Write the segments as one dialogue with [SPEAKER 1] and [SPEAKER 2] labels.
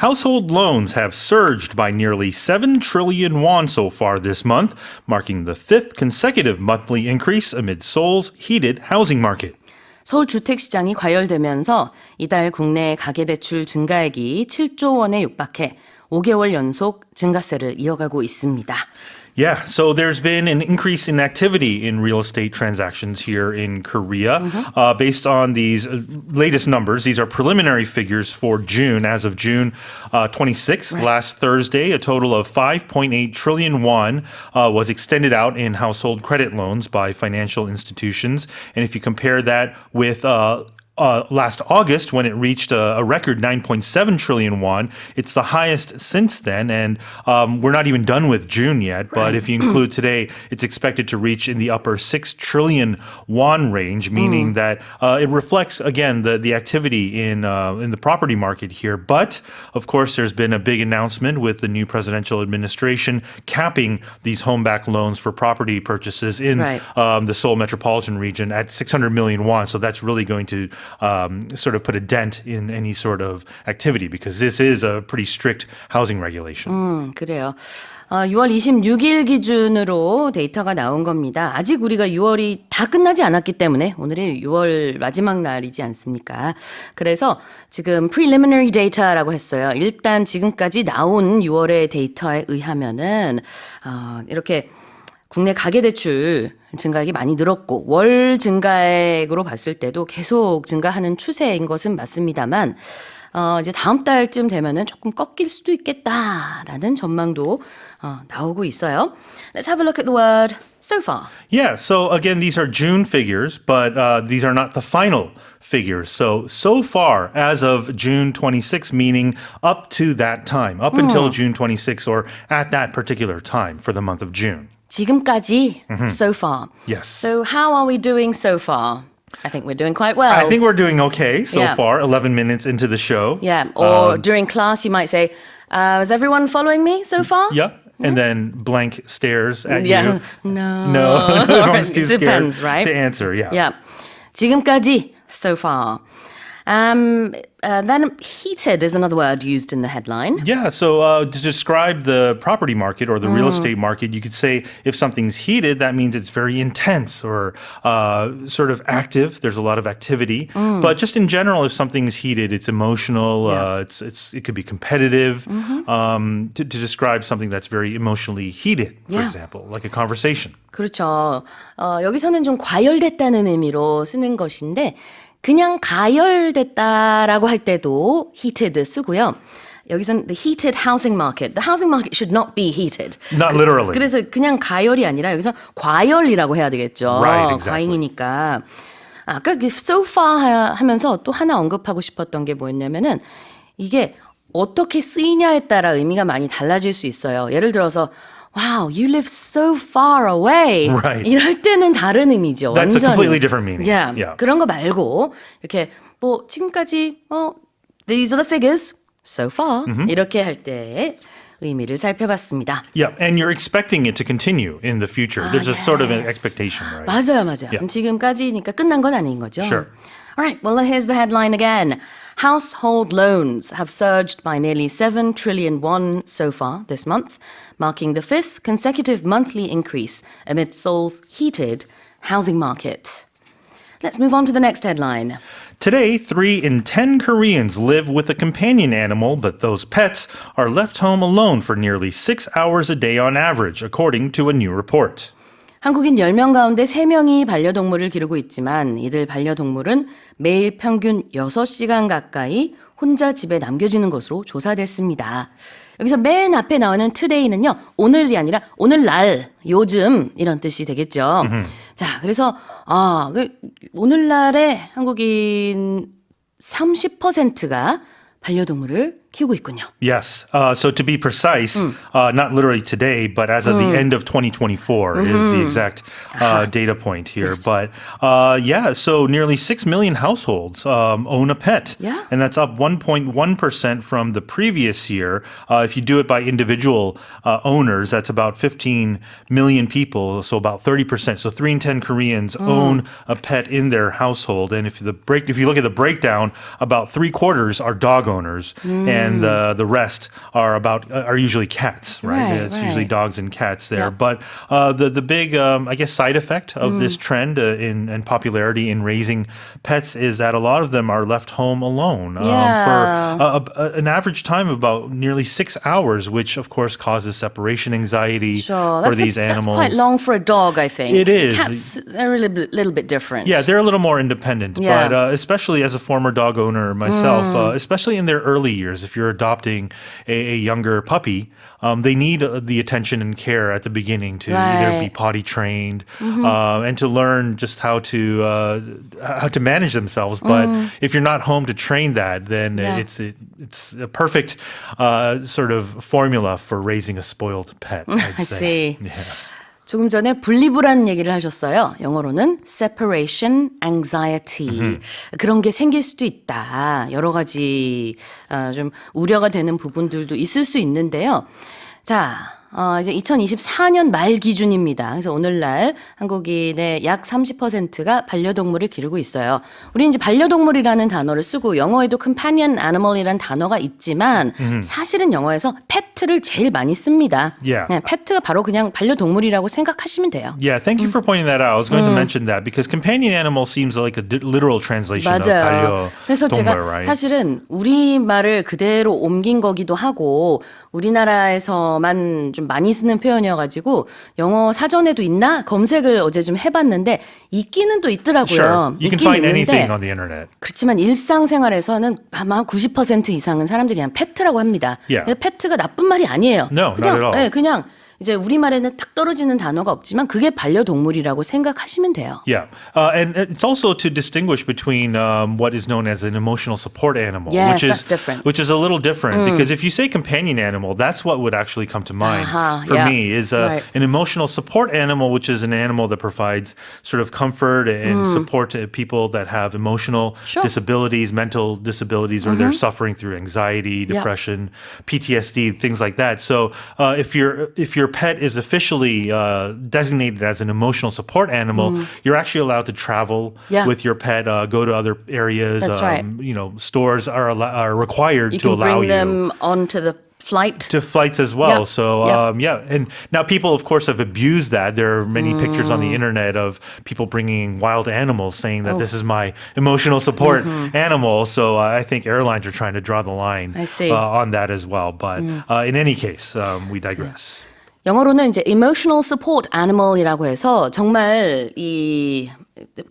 [SPEAKER 1] Household loans have surged by nearly 7 trillion won so far this month, marking the fifth consecutive monthly increase amid Seoul's heated housing market.
[SPEAKER 2] 서울 주택시장이 과열되면서 이달 국내 가계대출 증가액이 7조 원에 육박해 5개월 연속 증가세를 이어가고 있습니다.
[SPEAKER 1] Yeah, so there's been an increase in activity in real estate transactions here in Korea. Based on these latest numbers, these are preliminary figures for June. As of June 26th, last Thursday, a total of 5.8 trillion won was extended out in household credit loans by financial institutions. And if you compare that with last August, when it reached a record 9.7 trillion won, it's the highest since then. And we're not even done with June yet. But if you include today, it's expected to reach in the upper 6 trillion won range, meaning that it reflects, again, the activity in the property market here. But, of course, there's been a big announcement with the new presidential administration capping these home-backed loans for property purchases in the Seoul metropolitan region at 600 million won. So that's really going to sort of put a dent in any sort of activity because this is a pretty strict housing regulation.
[SPEAKER 2] 그래요. 6월 26일 기준으로 데이터가 나온 겁니다. 아직 우리가 6월이 다 끝나지 않았기 때문에 오늘이 6월 마지막 날이지 않습니까? 그래서 지금 preliminary data라고 했어요. 일단 지금까지 나온 6월의 데이터에 의하면은 이렇게 국내 가계대출 증가액이 많이 늘었고 월 증가액으로 봤을 때도 계속 증가하는 추세인 것은 맞습니다만 이제 다음 달쯤 되면은 조금 꺾일 수도 있겠다라는 전망도 나오고 있어요. Let's have a look at the word so far.
[SPEAKER 1] Yeah, so again, these are June figures, but these are not the final figures. So far, as of June 26, meaning up to that time, up until June 26 or at that particular time for the month of June.
[SPEAKER 2] 지금까지 so far.
[SPEAKER 1] Yes.
[SPEAKER 2] So how are we doing so far? I think we're doing quite well.
[SPEAKER 1] I think we're doing okay so far, 11 minutes into the show.
[SPEAKER 2] Yeah, or during class you might say, is everyone following me so far?
[SPEAKER 1] Yeah. And then blank stares at you.
[SPEAKER 2] No.
[SPEAKER 1] Everyone's too scared
[SPEAKER 2] Depends, right?
[SPEAKER 1] to answer. Yeah.
[SPEAKER 2] Yeah. 지금까지 so far. Then heated is another word used in the headline.
[SPEAKER 1] Yeah, so to describe the property market or the real estate market, you could say if something's heated, that means it's very intense or sort of active. There's a lot of activity. But just in general, if something's heated, it's emotional. It could be competitive. To describe something that's very emotionally heated, for example, like a conversation.
[SPEAKER 2] 그렇죠. 여기서는 좀 과열됐다는 의미로 쓰는 것인데 그냥 가열됐다라고 할 때도 heated 쓰고요. 여기서는 the heated housing market. The housing market should not be heated.
[SPEAKER 1] Not literally.
[SPEAKER 2] 그래서 그냥 가열이 아니라 여기서 과열이라고 해야 되겠죠.
[SPEAKER 1] Right, exactly.
[SPEAKER 2] 과잉이니까. 아까 so far 하면서 또 하나 언급하고 싶었던 게 뭐였냐면은 이게 어떻게 쓰이냐에 따라 의미가 많이 달라질 수 있어요. 예를 들어서 Wow, you live so far away.
[SPEAKER 1] Right.
[SPEAKER 2] 이럴 때는 다른 의미죠.
[SPEAKER 1] That's
[SPEAKER 2] 완전히.
[SPEAKER 1] a completely different meaning.
[SPEAKER 2] Yeah. 그런 거 말고 이렇게 뭐 지금까지 these are the figures so far 이렇게 할 때의 의미를 살펴봤습니다.
[SPEAKER 1] Yeah, and you're expecting it to continue in the future. There's a sort of an expectation, right?
[SPEAKER 2] 맞아요.
[SPEAKER 1] Yeah.
[SPEAKER 2] 지금까지니까 끝난 건 아닌 거죠.
[SPEAKER 1] Sure.
[SPEAKER 2] All right, well, here's the headline again. Household loans have surged by nearly 7 trillion won so far this month, marking the fifth consecutive monthly increase amid Seoul's heated housing market. Let's move on to the next headline.
[SPEAKER 1] Today, 3 in 10 Koreans live with a companion animal, but those pets are left home alone for nearly 6 hours a day on average, according to a new report.
[SPEAKER 2] 한국인 10명 가운데 3명이 반려동물을 기르고 있지만 이들 반려동물은 매일 평균 6시간 가까이 혼자 집에 남겨지는 것으로 조사됐습니다. 여기서 맨 앞에 나오는 today는요. 오늘이 아니라 오늘날, 요즘 이런 뜻이 되겠죠. 자, 그래서 오늘날의 한국인 30%가 반려동물을 키우고 있군요.
[SPEAKER 1] Yes. So to be precise, not literally today, but as of the end of 2024 is the exact data point here. But so nearly 6 million households own a pet.
[SPEAKER 2] Yeah.
[SPEAKER 1] And that's up 1.1% from the previous year. If you do it by individual owners, that's about 15 million people, so about 30%. So 3 in 10 Koreans own a pet in their household. And if you look at the breakdown, about 3/4 are dog owners. And and the rest are usually cats, right? It's usually dogs and cats there.
[SPEAKER 2] Yeah.
[SPEAKER 1] But the big, I guess, side effect of this trend in popularity in raising pets is that a lot of them are left home alone for an average time of about nearly 6 hours, which of course causes separation anxiety for these animals.
[SPEAKER 2] That's quite long for a dog, I think.
[SPEAKER 1] It is.
[SPEAKER 2] Cats are a little bit different.
[SPEAKER 1] Yeah, they're a little more independent.
[SPEAKER 2] Yeah.
[SPEAKER 1] But especially as a former dog owner myself, especially in their early years, if you're adopting a younger puppy, they need the attention and care at the beginning to either be potty trained and to learn just how to manage themselves. But if you're not home to train that, then it's a perfect sort of formula for raising a spoiled pet, I'd
[SPEAKER 2] I
[SPEAKER 1] say.
[SPEAKER 2] see.
[SPEAKER 1] Yeah.
[SPEAKER 2] 조금 전에 분리불안 얘기를 하셨어요. 영어로는 separation anxiety. 그런 게 생길 수도 있다. 여러 가지 좀 우려가 되는 부분들도 있을 수 있는데요. 자, 이제 2024년 말 기준입니다. 그래서 오늘날 한국인의 약 30%가 반려동물을 기르고 있어요. 우리 이제 반려동물이라는 단어를 쓰고 영어에도 companion animal이라는 단어가 있지만 사실은 영어에서 pet를 제일 많이 씁니다.
[SPEAKER 1] Yeah.
[SPEAKER 2] 네, pet가 바로 그냥 반려동물이라고 생각하시면 돼요.
[SPEAKER 1] Yeah, thank you for pointing that out. I was going to mention that because companion animal seems like a literal translation
[SPEAKER 2] 맞아요.
[SPEAKER 1] of
[SPEAKER 2] 그래서
[SPEAKER 1] 반려동물,
[SPEAKER 2] 제가
[SPEAKER 1] right?
[SPEAKER 2] 사실은 우리말을 그대로 옮긴 거기도 하고 우리나라에서만 좀 많이 쓰는 표현이어가지고 영어 사전에도 있나 검색을 어제 좀 해봤는데 있기는 또 있더라고요.
[SPEAKER 1] Sure, you can
[SPEAKER 2] 있긴
[SPEAKER 1] find anything
[SPEAKER 2] 있는데
[SPEAKER 1] on the internet.
[SPEAKER 2] 그렇지만 일상생활에서는 아마 90% 이상은 사람들이 그냥 페트라고 합니다.
[SPEAKER 1] Yeah.
[SPEAKER 2] 근데 페트가 나쁜 말이 아니에요.
[SPEAKER 1] No,
[SPEAKER 2] 그냥,
[SPEAKER 1] not at all.
[SPEAKER 2] 네, 그냥 이제 우리말에는 딱 떨어지는 단어가 없지만 그게 반려동물이라고 생각하시면 돼요.
[SPEAKER 1] Yeah, and it's also to distinguish between what is known as an emotional support animal,
[SPEAKER 2] Yes, that's different.
[SPEAKER 1] which is a little different because if you say companion animal, that's what would actually come to mind for
[SPEAKER 2] yeah.
[SPEAKER 1] me is
[SPEAKER 2] Right.
[SPEAKER 1] an emotional support animal, which is an animal that provides sort of comfort and support to people that have emotional disabilities, mental disabilities, or they're suffering through anxiety, depression, PTSD, things like that. So if your pet is officially designated as an emotional support animal, you're actually allowed to travel with your pet, go to other areas.
[SPEAKER 2] That's right.
[SPEAKER 1] You know, stores are required
[SPEAKER 2] You
[SPEAKER 1] to
[SPEAKER 2] can
[SPEAKER 1] allow
[SPEAKER 2] bring them onto the flight.
[SPEAKER 1] to flights as well.
[SPEAKER 2] Yeah.
[SPEAKER 1] So,
[SPEAKER 2] Yeah.
[SPEAKER 1] and now people, of course, have abused that. There are many pictures on the internet of people bringing wild animals saying that this is my emotional support animal. So I think airlines are trying to draw the line
[SPEAKER 2] I see.
[SPEAKER 1] on that as well. But in any case, we digress.
[SPEAKER 2] 영어로는 이제 emotional support animal이라고 해서 정말 이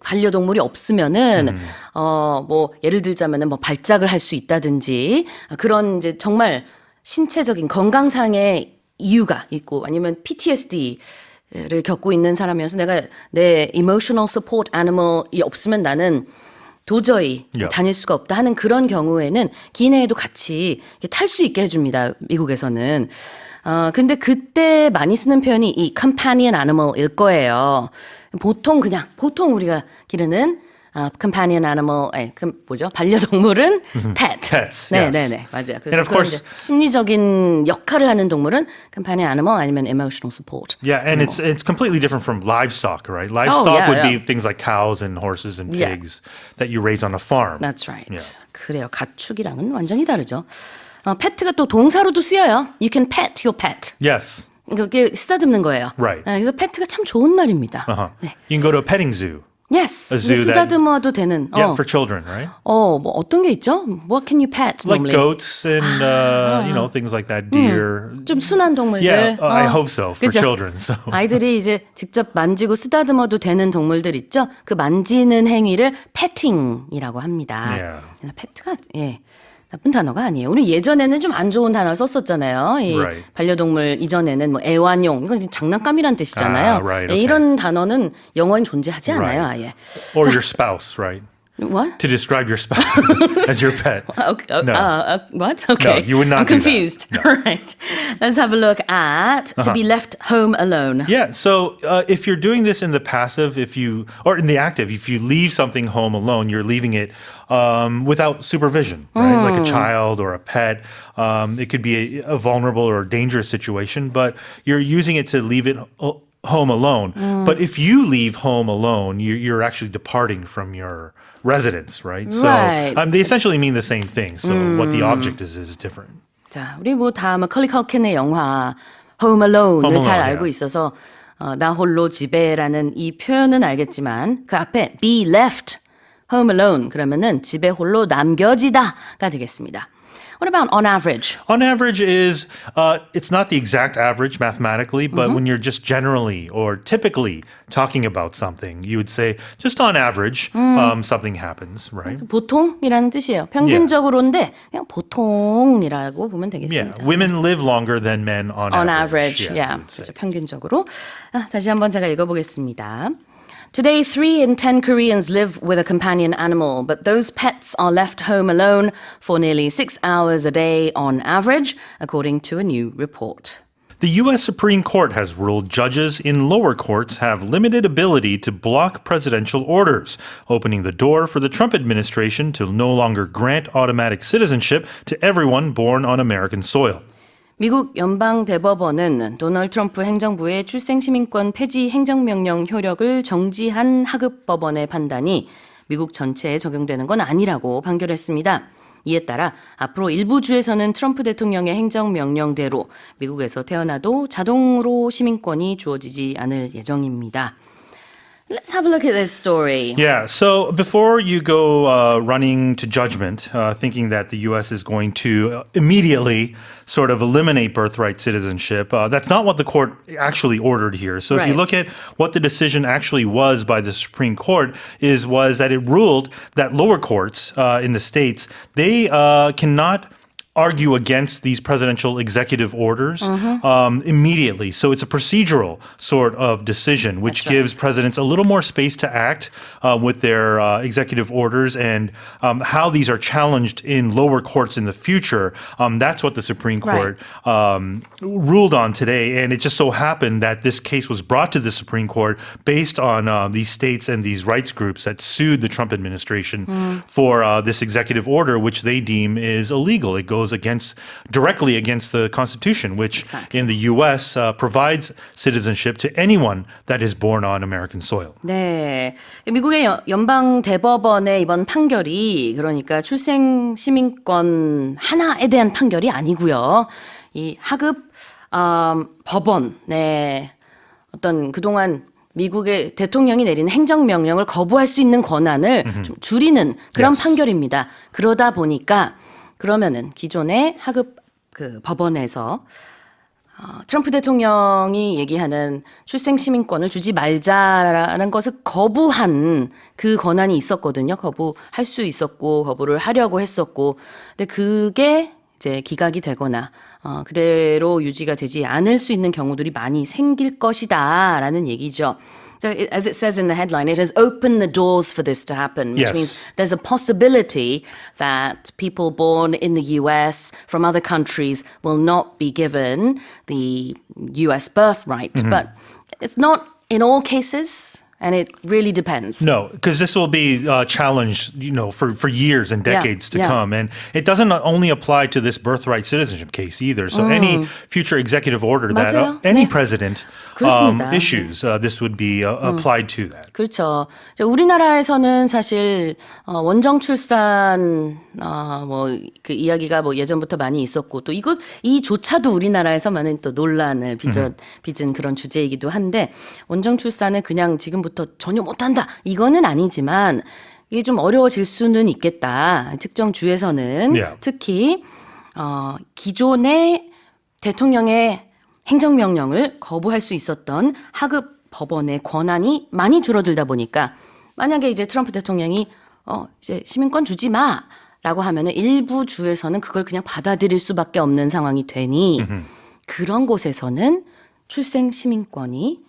[SPEAKER 2] 반려동물이 없으면은 뭐 예를 들자면은 뭐 발작을 할 수 있다든지 그런 이제 정말 신체적인 건강상의 이유가 있고 아니면 PTSD를 겪고 있는 사람이어서 내가 내 emotional support animal이 없으면 나는 도저히 다닐 수가 없다 하는 그런 경우에는 기내에도 같이 탈 수 있게 해줍니다. 미국에서는. 근데 그때 많이 쓰는 표현이 이 companion animal일 거예요. 보통 우리가 기르는 companion animal, 뭐죠? 반려동물은 pet.
[SPEAKER 1] Pets,
[SPEAKER 2] 네,
[SPEAKER 1] yes.
[SPEAKER 2] 네, 네, 맞아요.
[SPEAKER 1] And of
[SPEAKER 2] 그래서 그런
[SPEAKER 1] course-
[SPEAKER 2] 이제 심리적인 역할을 하는 동물은 companion animal 아니면 emotional support.
[SPEAKER 1] Yeah, and it's completely different from livestock, right? Livestock
[SPEAKER 2] yeah,
[SPEAKER 1] would
[SPEAKER 2] yeah.
[SPEAKER 1] be things like cows and horses and
[SPEAKER 2] Yeah.
[SPEAKER 1] pigs that you raise on a farm.
[SPEAKER 2] That's right.
[SPEAKER 1] Yeah.
[SPEAKER 2] 그래요. 가축이랑은 완전히 다르죠. 페트가 또 동사로도 쓰여요. You can pet your pet.
[SPEAKER 1] Yes.
[SPEAKER 2] 그게 쓰다듬는 거예요.
[SPEAKER 1] Right.
[SPEAKER 2] 그래서 페트가 참 좋은 말입니다. 네.
[SPEAKER 1] You can go to a petting zoo.
[SPEAKER 2] Yes.
[SPEAKER 1] A zoo that-
[SPEAKER 2] 쓰다듬어도 되는.
[SPEAKER 1] Yeah, for children, right?
[SPEAKER 2] 뭐 어떤 게 있죠? What can you pet
[SPEAKER 1] Like
[SPEAKER 2] normally?
[SPEAKER 1] goats and things like that, deer.
[SPEAKER 2] 좀 순한 동물들.
[SPEAKER 1] Yeah, I hope so for
[SPEAKER 2] 그죠?
[SPEAKER 1] children. So
[SPEAKER 2] 아이들이 이제 직접 만지고 쓰다듬어도 되는 동물들 있죠? 그 만지는 행위를 패팅이라고 합니다.
[SPEAKER 1] Yeah.
[SPEAKER 2] 그래서 페트가 나쁜 단어가 아니에요. 우리 예전에는 좀 안 좋은 단어를 썼었잖아요. 이
[SPEAKER 1] Right.
[SPEAKER 2] 반려동물 이전에는 뭐 애완용 이건 장난감이란 뜻이잖아요.
[SPEAKER 1] right, okay.
[SPEAKER 2] 이런 단어는 영어엔 존재하지 않아요, 아예.
[SPEAKER 1] or your spouse, right?
[SPEAKER 2] What?
[SPEAKER 1] To describe your spouse as your pet.
[SPEAKER 2] Okay.
[SPEAKER 1] No.
[SPEAKER 2] What? Okay.
[SPEAKER 1] No, you would not
[SPEAKER 2] I'm
[SPEAKER 1] do that.
[SPEAKER 2] confused. All right. Let's have a look at to be left home alone.
[SPEAKER 1] Yeah, so if you're doing this in the passive, or in the active, if you leave something home alone, you're leaving it without supervision, right? Like a child or a pet. It could be a vulnerable or dangerous situation, but you're using it to leave it home alone. But if you leave home alone, you're actually departing from your residence, right?
[SPEAKER 2] Right.
[SPEAKER 1] So they essentially mean the same thing. So what the object is different.
[SPEAKER 2] 자, 우리 뭐 다 마컬리 컬킨의 영화 Home Alone을
[SPEAKER 1] Home
[SPEAKER 2] 잘
[SPEAKER 1] Alone,
[SPEAKER 2] 알고
[SPEAKER 1] yeah.
[SPEAKER 2] 있어서 나 홀로 집에라는 이 표현은 알겠지만 그 앞에 be left home alone 그러면은 집에 홀로 남겨지다가 되겠습니다. What about on average?
[SPEAKER 1] On average is, it's not the exact average mathematically, but when you're just generally or typically talking about something, you would say just on average, something happens, right?
[SPEAKER 2] 보통이라는 뜻이에요. 평균적으로인데 그냥 보통이라고 보면
[SPEAKER 1] Yeah,
[SPEAKER 2] 되겠습니다.
[SPEAKER 1] women live longer than men on
[SPEAKER 2] On
[SPEAKER 1] average.
[SPEAKER 2] average, yeah.
[SPEAKER 1] you would say.
[SPEAKER 2] 그렇죠. 평균적으로. 다시 한번 제가 읽어보겠습니다. Today, 3 in 10 Koreans live with a companion animal, but those pets are left home alone for nearly 6 hours a day on average, according to a new report.
[SPEAKER 1] The U.S. Supreme Court has ruled judges in lower courts have limited ability to block presidential orders, opening the door for the Trump administration to no longer grant automatic citizenship to everyone born on American soil.
[SPEAKER 2] 미국 연방대법원은 도널드 트럼프 행정부의 출생시민권 폐지 행정명령 효력을 정지한 하급법원의 판단이 미국 전체에 적용되는 건 아니라고 판결했습니다. 이에 따라 앞으로 일부 주에서는 트럼프 대통령의 행정명령대로 미국에서 태어나도 자동으로 시민권이 주어지지 않을 예정입니다. Let's have a look at this story.
[SPEAKER 1] Yeah, so before you go running to judgment, thinking that the U.S. is going to immediately sort of eliminate birthright citizenship, that's not what the court actually ordered here. So if you
[SPEAKER 2] Right.
[SPEAKER 1] look at what the decision actually was by the Supreme Court, was that it ruled that lower courts in the states, they cannot argue against these presidential executive orders immediately. So it's a procedural sort of decision, which
[SPEAKER 2] That's right.
[SPEAKER 1] gives presidents a little more space to act with their executive orders and how these are challenged in lower courts in the future. That's what the Supreme Court ruled on today. And it just so happened that this case was brought to the Supreme Court based on these states and these rights groups that sued the Trump administration for this executive order, which they deem is illegal. It goes directly against the Constitution, which
[SPEAKER 2] Exactly.
[SPEAKER 1] in the U.S. Provides citizenship to anyone that is born on American soil.
[SPEAKER 2] 네, 미국의 연방 대법원의 이번 판결이 그러니까 출생 시민권 하나에 대한 판결이 아니고요. 이 하급 법원, 네, 어떤 그동안 미국의 대통령이 내리는 행정명령을 거부할 수 있는 권한을 좀 줄이는 그런
[SPEAKER 1] Yes.
[SPEAKER 2] 판결입니다. 그러다 보니까 그러면은 기존의 하급 그 법원에서 트럼프 대통령이 얘기하는 출생 시민권을 주지 말자라는 것을 거부한 그 권한이 있었거든요. 거부할 수 있었고 거부를 하려고 했었고, 근데 그게 이제 기각이 되거나 그대로 유지가 되지 않을 수 있는 경우들이 많이 생길 것이다라는 얘기죠. So as it says in the headline, it has opened the doors for this to happen, which
[SPEAKER 1] Yes.
[SPEAKER 2] means there's a possibility that people born in the US from other countries will not be given the US birthright. But it's not in all cases, and it really depends.
[SPEAKER 1] No, because this will be challenged, for years and decades to
[SPEAKER 2] yeah.
[SPEAKER 1] come. And it doesn't only apply to this birthright citizenship case either. So any future executive order that
[SPEAKER 2] 맞아요.
[SPEAKER 1] any
[SPEAKER 2] 네.
[SPEAKER 1] president
[SPEAKER 2] 그렇습니다.
[SPEAKER 1] issues, this would be applied to that.
[SPEAKER 2] 그렇죠. 우리나라에서는 사실 원정 출산 뭐 그 이야기가 뭐 예전부터 많이 있었고 또 이조차도 우리나라에서만은 또 논란을 빚은 그런 주제이기도 한데 원정 출산은 그냥 지금부터 전혀 못한다 이거는 아니지만 이게 좀 어려워질 수는 있겠다. 특정 주에서는
[SPEAKER 1] Yeah.
[SPEAKER 2] 특히 기존의 대통령의 행정명령을 거부할 수 있었던 하급 법원의 권한이 많이 줄어들다 보니까 만약에 이제 트럼프 대통령이 이제 시민권 주지 마라고 하면은 일부 주에서는 그걸 그냥 받아들일 수밖에 없는 상황이 되니 그런 곳에서는 출생 시민권이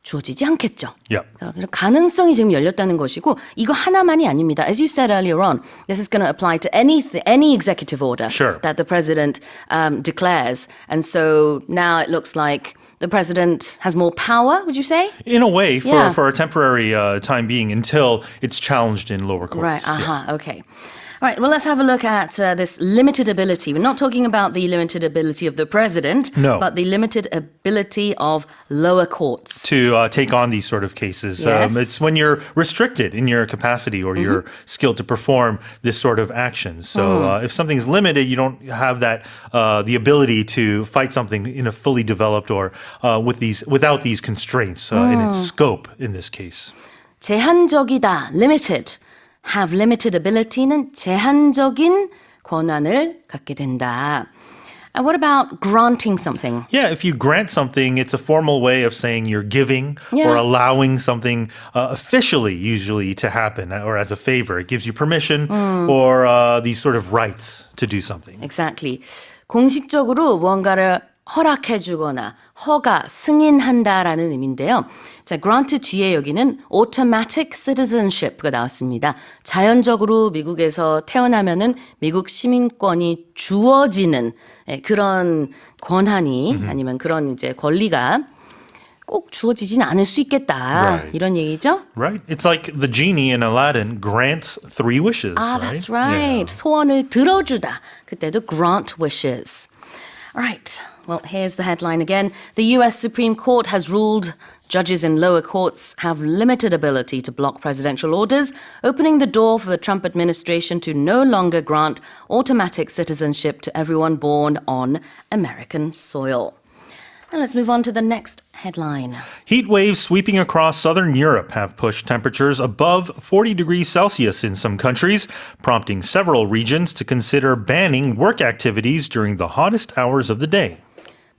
[SPEAKER 2] 주어지지 않겠죠.
[SPEAKER 1] Yep.
[SPEAKER 2] 그런 가능성이 지금 열렸다는 것이고 이거 하나만이 아닙니다. As you said earlier on, this is going to apply to any executive order
[SPEAKER 1] Sure.
[SPEAKER 2] that the president declares. And so now it looks like the president has more power, would you say?
[SPEAKER 1] In a way,
[SPEAKER 2] Yeah.
[SPEAKER 1] for a temporary time being until it's challenged in lower courts.
[SPEAKER 2] Right.
[SPEAKER 1] Yeah.
[SPEAKER 2] Okay. All right, well, let's have a look at this limited ability. We're not talking about the limited ability of the president,
[SPEAKER 1] No.
[SPEAKER 2] but the limited ability of lower courts.
[SPEAKER 1] To take on these sort of cases.
[SPEAKER 2] Yes.
[SPEAKER 1] It's when you're restricted in your capacity or your skill to perform this sort of action. So if something's limited, you don't have that the ability to fight something in a fully developed or without these constraints in its scope in this case.
[SPEAKER 2] 제한적이다, limited. Have limited ability는 제한적인 권한을 갖게 된다. And what about granting something?
[SPEAKER 1] Yeah, if you grant something, it's a formal way of saying you're giving
[SPEAKER 2] Yeah.
[SPEAKER 1] or allowing something officially, usually, to happen or as a favor. It gives you permission or these sort of rights to do something.
[SPEAKER 2] Exactly. 공식적으로 무언가를 허락해주거나 허가, 승인한다라는 의미인데요. 자, grant 뒤에 여기는 automatic citizenship가 나왔습니다. 자연적으로 미국에서 태어나면은 미국 시민권이 주어지는 그런 권한이 아니면 그런 이제 권리가 꼭 주어지진 않을 수 있겠다.
[SPEAKER 1] Right.
[SPEAKER 2] 이런 얘기죠?
[SPEAKER 1] Right? It's like the genie in Aladdin grants 3 wishes.
[SPEAKER 2] Ah,
[SPEAKER 1] right?
[SPEAKER 2] that's right.
[SPEAKER 1] Yeah.
[SPEAKER 2] 소원을 들어주다. 그때도 grant wishes. All right. Well, here's the headline again. The US Supreme Court has ruled judges in lower courts have limited ability to block presidential orders, opening the door for the Trump administration to no longer grant automatic citizenship to everyone born on American soil. Now let's move on to the next headline.
[SPEAKER 1] Heat waves sweeping across southern Europe have pushed temperatures above 40 degrees Celsius in some countries, prompting several regions to consider banning work activities during the hottest hours of the day.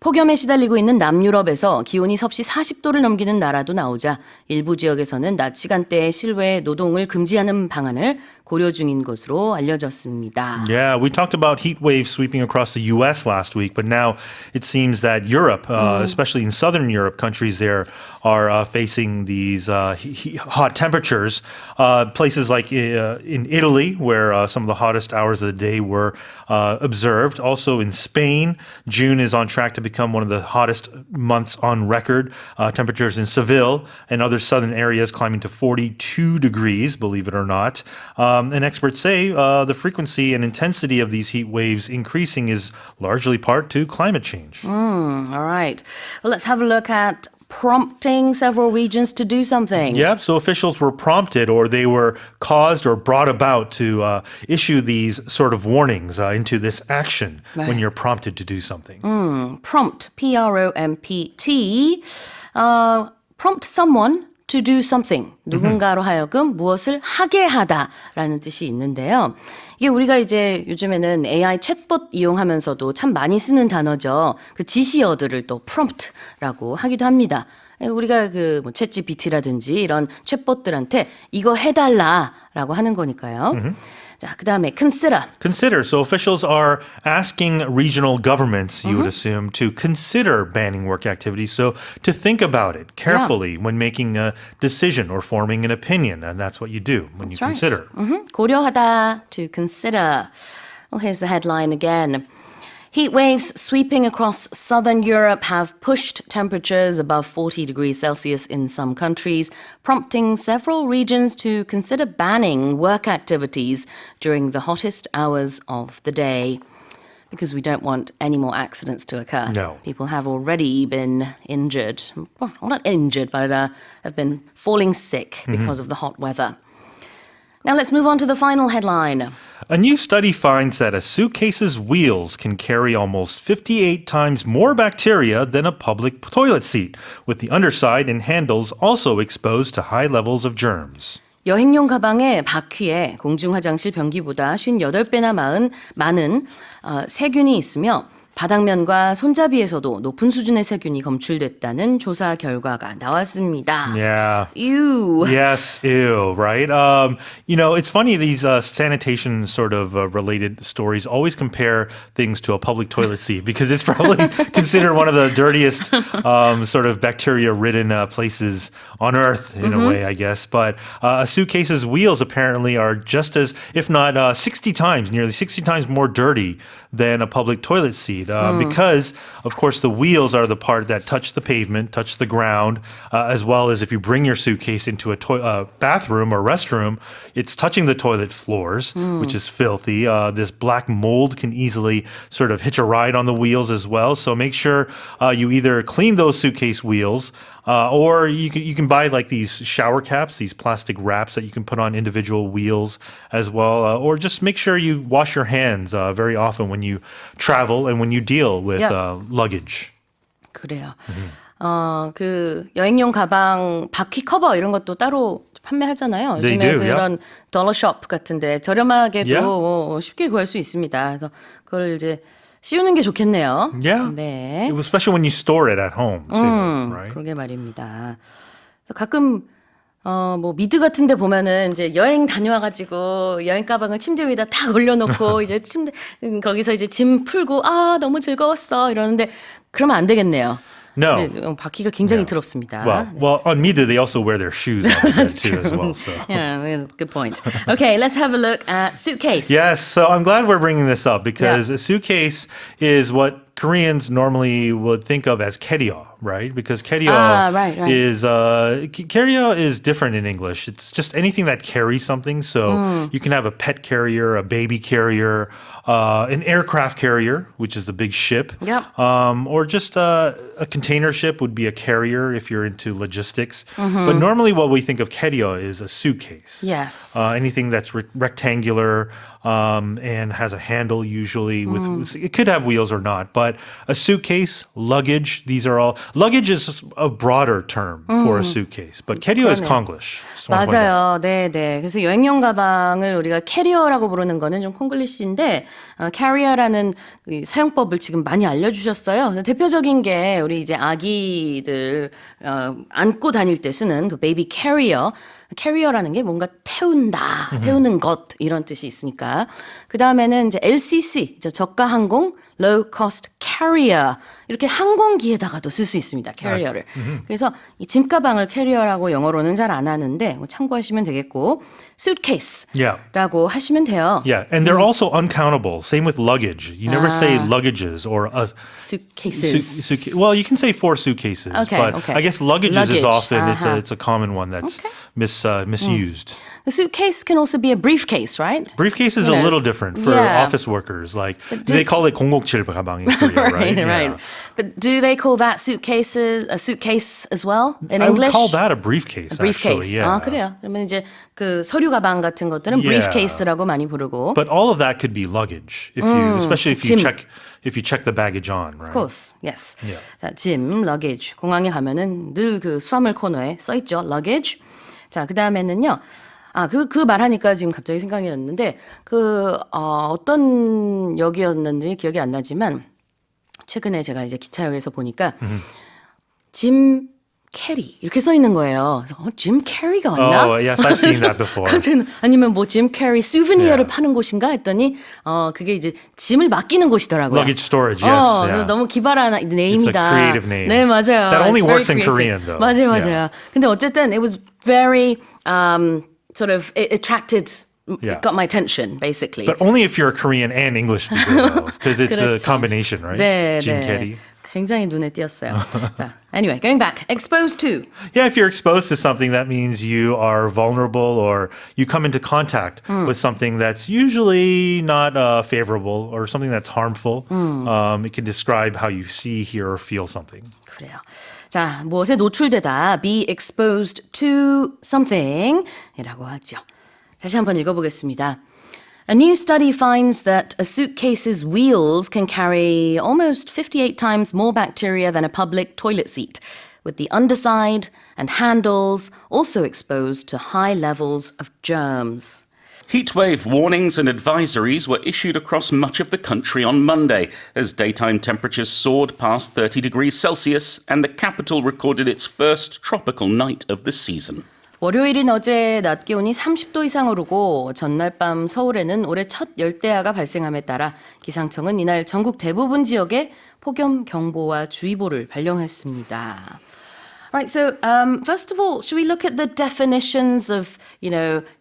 [SPEAKER 2] 폭염에 시달리고 있는 남유럽에서 기온이 섭씨 40도를 넘기는 나라도 나오자 일부 지역에서는 낮 시간대에 실외 노동을 금지하는 방안을 고려 중인 것으로 알려졌습니다.
[SPEAKER 1] Yeah, we talked about heat waves sweeping across the U.S. last week, but now it seems that Europe, especially in southern Europe, countries there are facing these hot temperatures. Places like in Italy, where some of the hottest hours of the day were observed. Also in Spain, June is on track to become one of the hottest months on record. Temperatures in Seville and other southern areas climbing to 42 degrees, believe it or not. And experts say the frequency and intensity of these heat waves increasing is largely part to climate change.
[SPEAKER 2] All right. Well, let's have a look at prompting several regions to do something.
[SPEAKER 1] Yep, so officials were prompted or they were caused or brought about to issue these sort of warnings into this action when you're prompted to do something.
[SPEAKER 2] Prompt, P-R-O-M-P-T, prompt someone to do something. 누군가로 하여금 무엇을 하게 하다라는 뜻이 있는데요. 이게 우리가 이제 요즘에는 AI 챗봇 이용하면서도 참 많이 쓰는 단어죠. 그 지시어들을 또 prompt라고 하기도 합니다. 우리가 그 뭐 챗GPT라든지 이런 챗봇들한테 이거 해달라라고 하는 거니까요. 자, 그 다음에 consider.
[SPEAKER 1] Consider. So officials are asking regional governments, you would assume, to consider banning work activities. So to think about it carefully when making a decision or forming an opinion. And that's what you do when you consider.
[SPEAKER 2] 고려하다, to consider. Well, here's the headline again. Heat waves sweeping across southern Europe have pushed temperatures above 40 degrees Celsius in some countries, prompting several regions to consider banning work activities during the hottest hours of the day. Because we don't want any more accidents to occur.
[SPEAKER 1] No.
[SPEAKER 2] People have already been injured. Well, not injured, but have been falling sick because of the hot weather. Now let's move on to the final headline.
[SPEAKER 1] A new study finds that a suitcase's wheels can carry almost 58 times more bacteria than a public toilet seat, with the underside and handles also exposed to high levels of germs.
[SPEAKER 2] 여행용 가방의 바퀴에 공중 화장실 변기보다 58배나 많은 세균이 있으며 바닥면과 손잡이에서도 높은 수준의 세균이 검출됐다는 조사 결과가 나왔습니다.
[SPEAKER 1] Yeah.
[SPEAKER 2] Ew.
[SPEAKER 1] Yes, ew, right? You know, it's funny, these sanitation sort of related stories always compare things to a public toilet seat because it's probably considered one of the dirtiest sort of bacteria-ridden places on Earth in a way, I guess. But a suitcase's wheels apparently are just as, if not 60 times, nearly 60 times more dirty than a public toilet seat because, of course, the wheels are the part that touch the pavement, touch the ground, as well as if you bring your suitcase into a bathroom or restroom, it's touching the toilet floors, which is filthy. This black mold can easily sort of hitch a ride on the wheels as well. So make sure you either clean those suitcase wheels or you can buy like these shower caps, these plastic wraps that you can put on individual wheels as well. Or just make sure you wash your hands very often when you travel and when you deal with luggage.
[SPEAKER 2] 그래요. 그 여행용 가방 바퀴 커버 이런 것도 따로 판매하잖아요.
[SPEAKER 1] They
[SPEAKER 2] 요즘에
[SPEAKER 1] do,
[SPEAKER 2] 그런 dollarshop 같은데 저렴하게도 쉽게 구할 수 있습니다. 그래서 그걸 이제 씌우는 게 좋겠네요.
[SPEAKER 1] Yeah.
[SPEAKER 2] 네.
[SPEAKER 1] Especially when you store it at home too, right?
[SPEAKER 2] 그러게 말입니다. 가끔 뭐 미드 같은데 보면은 이제 여행 다녀와가지고 여행 가방을 침대 위에다 탁 올려놓고 이제 침대 거기서 이제 짐 풀고 너무 즐거웠어 이러는데 그러면 안 되겠네요.
[SPEAKER 1] No.
[SPEAKER 2] 바퀴가 굉장히 더럽습니다.
[SPEAKER 1] Well, on Mida, they also wear their shoes on the bed too as well. So.
[SPEAKER 2] Yeah, good point. Okay, let's have a look at suitcase.
[SPEAKER 1] Yes, so I'm glad we're bringing this up because a suitcase is what Koreans normally would think of as keryo, right? Because keryo is keryo is different in English. It's just anything that carries something. So you can have a pet carrier, a baby carrier, an aircraft carrier, which is the big ship.
[SPEAKER 2] Yep.
[SPEAKER 1] Or just a container ship would be a carrier if you're into logistics. But normally what we think of keryo is a suitcase.
[SPEAKER 2] Yes.
[SPEAKER 1] Anything that's rectangular and has a handle usually. With it could have wheels or not. But a suitcase, luggage, these are all... Luggage is a broader term for a suitcase. But keryo is Konglish.
[SPEAKER 2] 맞아요. 네. 그래서 여행용 가방을 우리가 캐리어라고 부르는 거는 좀 콩글리시인데 캐리어라는 사용법을 지금 많이 알려주셨어요. 대표적인 게 우리 이제 아기들 안고 다닐 때 쓰는 그 베이비 캐리어. 캐리어라는 게 뭔가 태우는 것 이런 뜻이 있으니까. 그 다음에는 이제 LCC, 저가 항공, low cost carrier 이렇게 항공기에다가도 쓸 수 있습니다. 캐리어를. 그래서 이 짐가방을 캐리어라고 영어로는 잘 안 하는데 뭐 참고하시면 되겠고 suitcase라고 하시면 돼요.
[SPEAKER 1] Yeah, and they're also uncountable. Same with luggage. You never say luggages or
[SPEAKER 2] suitcases.
[SPEAKER 1] Well, you can say 4 suitcases, but I guess luggages is often it's a common one that's misused.
[SPEAKER 2] A suitcase can also be a briefcase, right?
[SPEAKER 1] Briefcase is a little different for office workers. Like they call it 007 가방 in Korea, right?
[SPEAKER 2] Right. But do they call that suitcases a suitcase as well in
[SPEAKER 1] I
[SPEAKER 2] English?
[SPEAKER 1] would call that a briefcase.
[SPEAKER 2] Briefcase.
[SPEAKER 1] Actually, yeah.
[SPEAKER 2] 그래요. 그러면 이제 그 서류 가방 같은 것들은 briefcase라고 많이 부르고.
[SPEAKER 1] But all of that could be luggage, especially if you check the baggage on, right?
[SPEAKER 2] Of course, yes. Yeah. 자, 짐, luggage. 공항에 가면은 늘 그 수화물 코너에 써 있죠, luggage. 자, 그 다음에는요. 그 말하니까 지금 갑자기 생각이 났는데, 어떤 역이었는지 기억이 안 나지만, 최근에 제가 이제 기차역에서 보니까, 짐 캐리 이렇게 써 있는 거예요. 그래서 짐 캐리가 왔나?
[SPEAKER 1] Oh, yes, I've seen that before.
[SPEAKER 2] 아니면 뭐 짐 캐리 수브니어를 파는 곳인가 했더니 그게 이제 짐을 맡기는 곳이더라고요.
[SPEAKER 1] Luggage storage, yes. Yeah.
[SPEAKER 2] 너무 기발한 네임이다.
[SPEAKER 1] It's a creative name.
[SPEAKER 2] 네, 맞아요.
[SPEAKER 1] That only
[SPEAKER 2] It's
[SPEAKER 1] works in
[SPEAKER 2] creative.
[SPEAKER 1] Korean, though.
[SPEAKER 2] 맞아요.
[SPEAKER 1] Yeah.
[SPEAKER 2] 근데 어쨌든 it was very sort of it attracted. It got my attention, basically.
[SPEAKER 1] But only if you're a Korean and English speaker, though, because it's a combination, right?
[SPEAKER 2] 네,
[SPEAKER 1] Jim Carrey.
[SPEAKER 2] 굉장히 눈에 띄었어요. 자, anyway, going back. Exposed to.
[SPEAKER 1] Yeah, if you're exposed to something, that means you are vulnerable or you come into contact with something that's usually not favorable or something that's harmful. It can describe how you see, hear, or feel something.
[SPEAKER 2] 그래요. 자, 무엇에 노출되다. Be exposed to something 이라고 하죠. 다시 한번 읽어보겠습니다. A new study finds that a suitcase's wheels can carry almost 58 times more bacteria than a public toilet seat, with the underside and handles also exposed to high levels of germs.
[SPEAKER 3] Heatwave warnings and advisories were issued across much of the country on Monday as daytime temperatures soared past 30 degrees Celsius and the capital recorded its first tropical night of the season.
[SPEAKER 2] 월요일인 어제 낮 기온이 30도 이상 오르고 전날 밤 서울에는 올해 첫 열대야가 발생함에 따라 기상청은 이날 전국 대부분 지역에 폭염 경보와 주의보를 발령했습니다. Right, so first of all, should we look at the definitions of,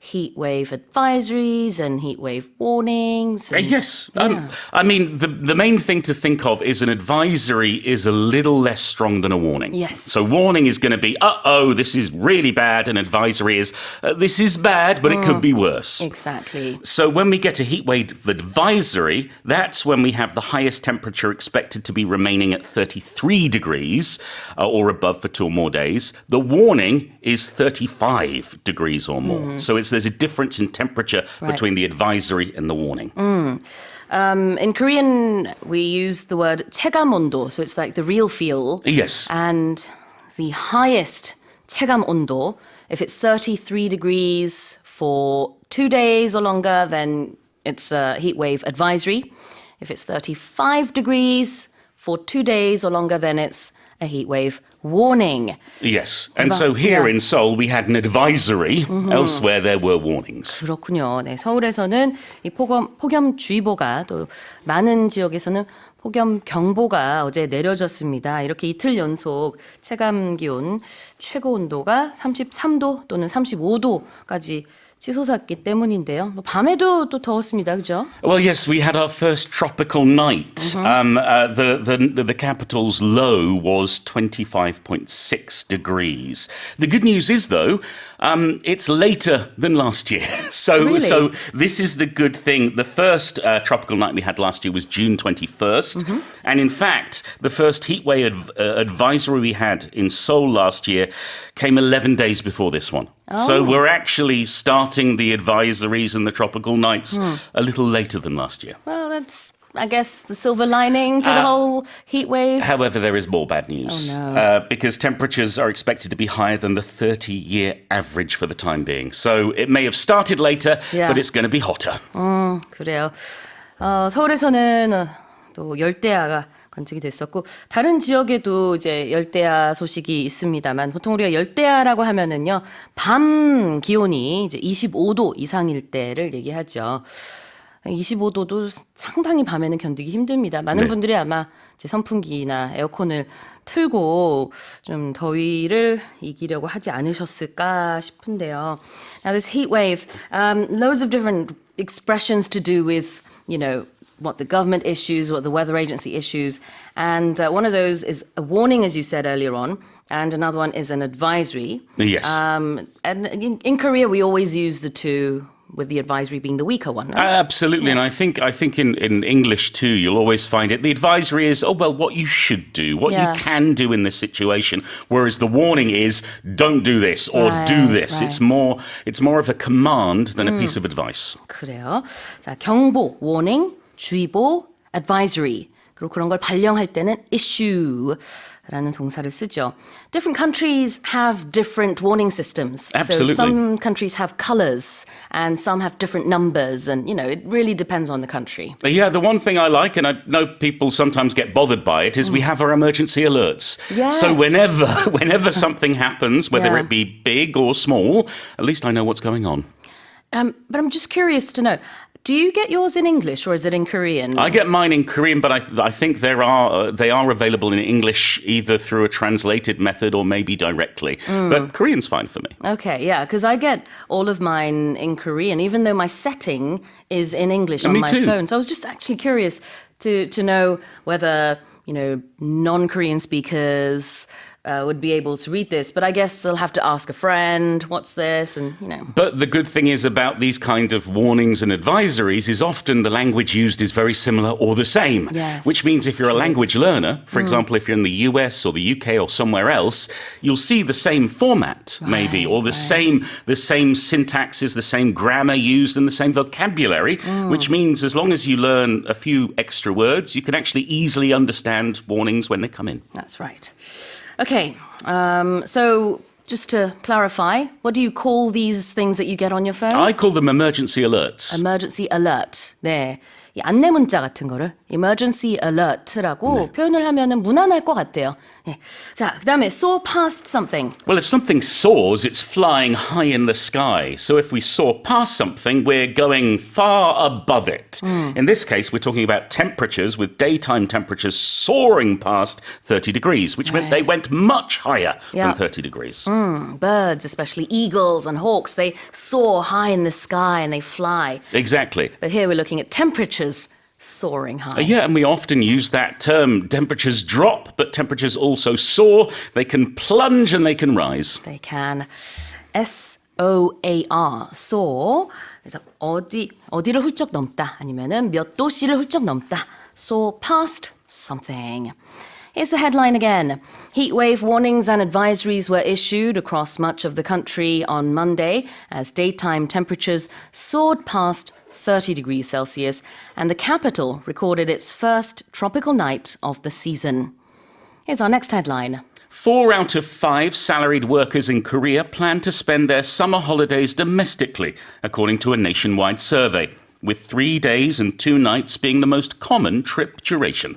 [SPEAKER 2] heat wave advisories and heat wave warnings?
[SPEAKER 3] Yes. I mean, the main thing to think of is an advisory is a little less strong than a warning.
[SPEAKER 2] Yes.
[SPEAKER 3] So warning is going to be, this is really bad. An advisory is, this is bad, but it could be worse.
[SPEAKER 2] Exactly.
[SPEAKER 3] So when we get a heat wave advisory, that's when we have the highest temperature expected to be remaining at 33 degrees or above for 2 or more days. The warning is 35 degrees or more. So there's a difference in temperature between the advisory and the warning.
[SPEAKER 2] In Korean, we use the word 체감 온도, so it's like the real feel.
[SPEAKER 3] Yes.
[SPEAKER 2] And the highest 체감 온도, if it's 33 degrees for 2 days or longer, then it's a heat wave advisory. If it's 35 degrees for 2 days or longer, then it's a heat wave warning.
[SPEAKER 3] Yes. And so here in Seoul, we had an advisory. Elsewhere, there were warnings.
[SPEAKER 2] 그렇군요. 네, 서울에서는 이 폭염주의보가 또 많은 지역에서는 폭염경보가 어제 내려졌습니다. 이렇게 이틀 연속 체감기온 최고 온도가 33도 또는 35도까지 치솟았기 때문인데요. 밤에도 또 더웠습니다. 그죠?
[SPEAKER 3] Well, yes, we had our first tropical night. The capital's low was 25.6 degrees. The good news is, though, it's later than last year.
[SPEAKER 2] Really?
[SPEAKER 3] So this is the good thing. The first tropical night we had last year was June 21st. And in fact, the first heatwave advisory we had in Seoul last year came 11 days before this one. So we're actually starting the advisories and the tropical nights a little later than last year.
[SPEAKER 2] Well, that's, I guess, the silver lining to the whole heat wave.
[SPEAKER 3] However, there is more bad news.
[SPEAKER 2] Oh, no.
[SPEAKER 3] Because temperatures are expected to be higher than the 30-year average for the time being. So it may have started later, but it's going to be hotter.
[SPEAKER 2] 그래요. 서울에서는 또 열대야가 관측이 됐었고 다른 지역에도 이제 열대야 소식이 있습니다만 보통 우리가 열대야라고 하면은요 밤 기온이 이제 25도 이상일 때를 얘기하죠. 25도도 상당히 밤에는 견디기 힘듭니다. 많은 분들이 아마 이제 선풍기나 에어컨을 틀고 좀 더위를 이기려고 하지 않으셨을까 싶은데요. Now this heat wave, loads of different expressions to do with, what the government issues, what the weather agency issues. And one of those is a warning, as you said earlier on, and another one is an advisory.
[SPEAKER 3] Yes.
[SPEAKER 2] And in Korea, we always use the two, with the advisory being the weaker one. Right?
[SPEAKER 3] Absolutely. And I think in English too, you'll always find it. The advisory is, what you should do, what you can do in this situation. Whereas the warning is, don't do this or do this.
[SPEAKER 2] Right.
[SPEAKER 3] It's more of a command than a piece of advice.
[SPEAKER 2] 그래요. 자, 경보, warning, 주의보, advisory. 그리고 그런 걸 발령할 때는 issue라는 동사를 쓰죠. Different countries have different warning systems.
[SPEAKER 3] Absolutely.
[SPEAKER 2] So some countries have colors and some have different numbers and, it really depends on the country.
[SPEAKER 3] Yeah, the one thing I like, and I know people sometimes get bothered by it, is we have our emergency alerts.
[SPEAKER 2] Yes.
[SPEAKER 3] So whenever something happens, whether it be big or small, at least I know what's going on.
[SPEAKER 2] But I'm just curious to know, do you get yours in English or is it in Korean?
[SPEAKER 3] I get mine in Korean, but I think they are available in English either through a translated method or maybe directly. But Korean's fine for me.
[SPEAKER 2] Okay, yeah, because I get all of mine in Korean, even though my setting is in English on my phone. So I was just actually curious to know whether, non-Korean speakers would be able to read this, but I guess they'll have to ask a friend, what's this, and.
[SPEAKER 3] But the good thing is about these kind of warnings and advisories is often the language used is very similar or the same.
[SPEAKER 2] Yes,
[SPEAKER 3] which means if you're a language learner, for example, if you're in the US or the UK or somewhere else, you'll see the same format maybe, or the same syntax is the same grammar used and the same vocabulary, which means as long as you learn a few extra words, you can actually easily understand warnings when they come in.
[SPEAKER 2] That's right. Okay, so just to clarify, what do you call these things that you get on your phone?
[SPEAKER 3] I call them emergency alerts.
[SPEAKER 2] Emergency alert. 네. 이 안내 문자 같은 거를 emergency alert라고 표현을 하면은 무난할 것 같아요. 예. 자, 그다음에 soar past something.
[SPEAKER 3] Well, if something soars, it's flying high in the sky. So if we soar past something, we're going far above it. In this case, we're talking about temperatures with daytime temperatures soaring past 30 degrees, which meant they went much higher than 30 degrees.
[SPEAKER 2] Birds, especially eagles and hawks, they soar high in the sky and they fly.
[SPEAKER 3] Exactly.
[SPEAKER 2] But here we're looking at temperatures soaring high.
[SPEAKER 3] Yeah, and we often use that term. Temperatures drop, but temperatures also soar. They can plunge and they can rise.
[SPEAKER 2] They can. S-O-A-R, soar. 그래서 어디를 훌쩍 넘다 아니면은 몇 도씨를 훌쩍 넘다. Soar past something. Here's the headline again. Heatwave warnings and advisories were issued across much of the country on Monday as daytime temperatures soared past 30 degrees Celsius and the capital recorded its first tropical night of the season. Here's our next headline.
[SPEAKER 3] 4 out of 5 salaried workers in Korea plan to spend their summer holidays domestically, according to a nationwide survey, with 3 days and 2 nights being the most common trip duration.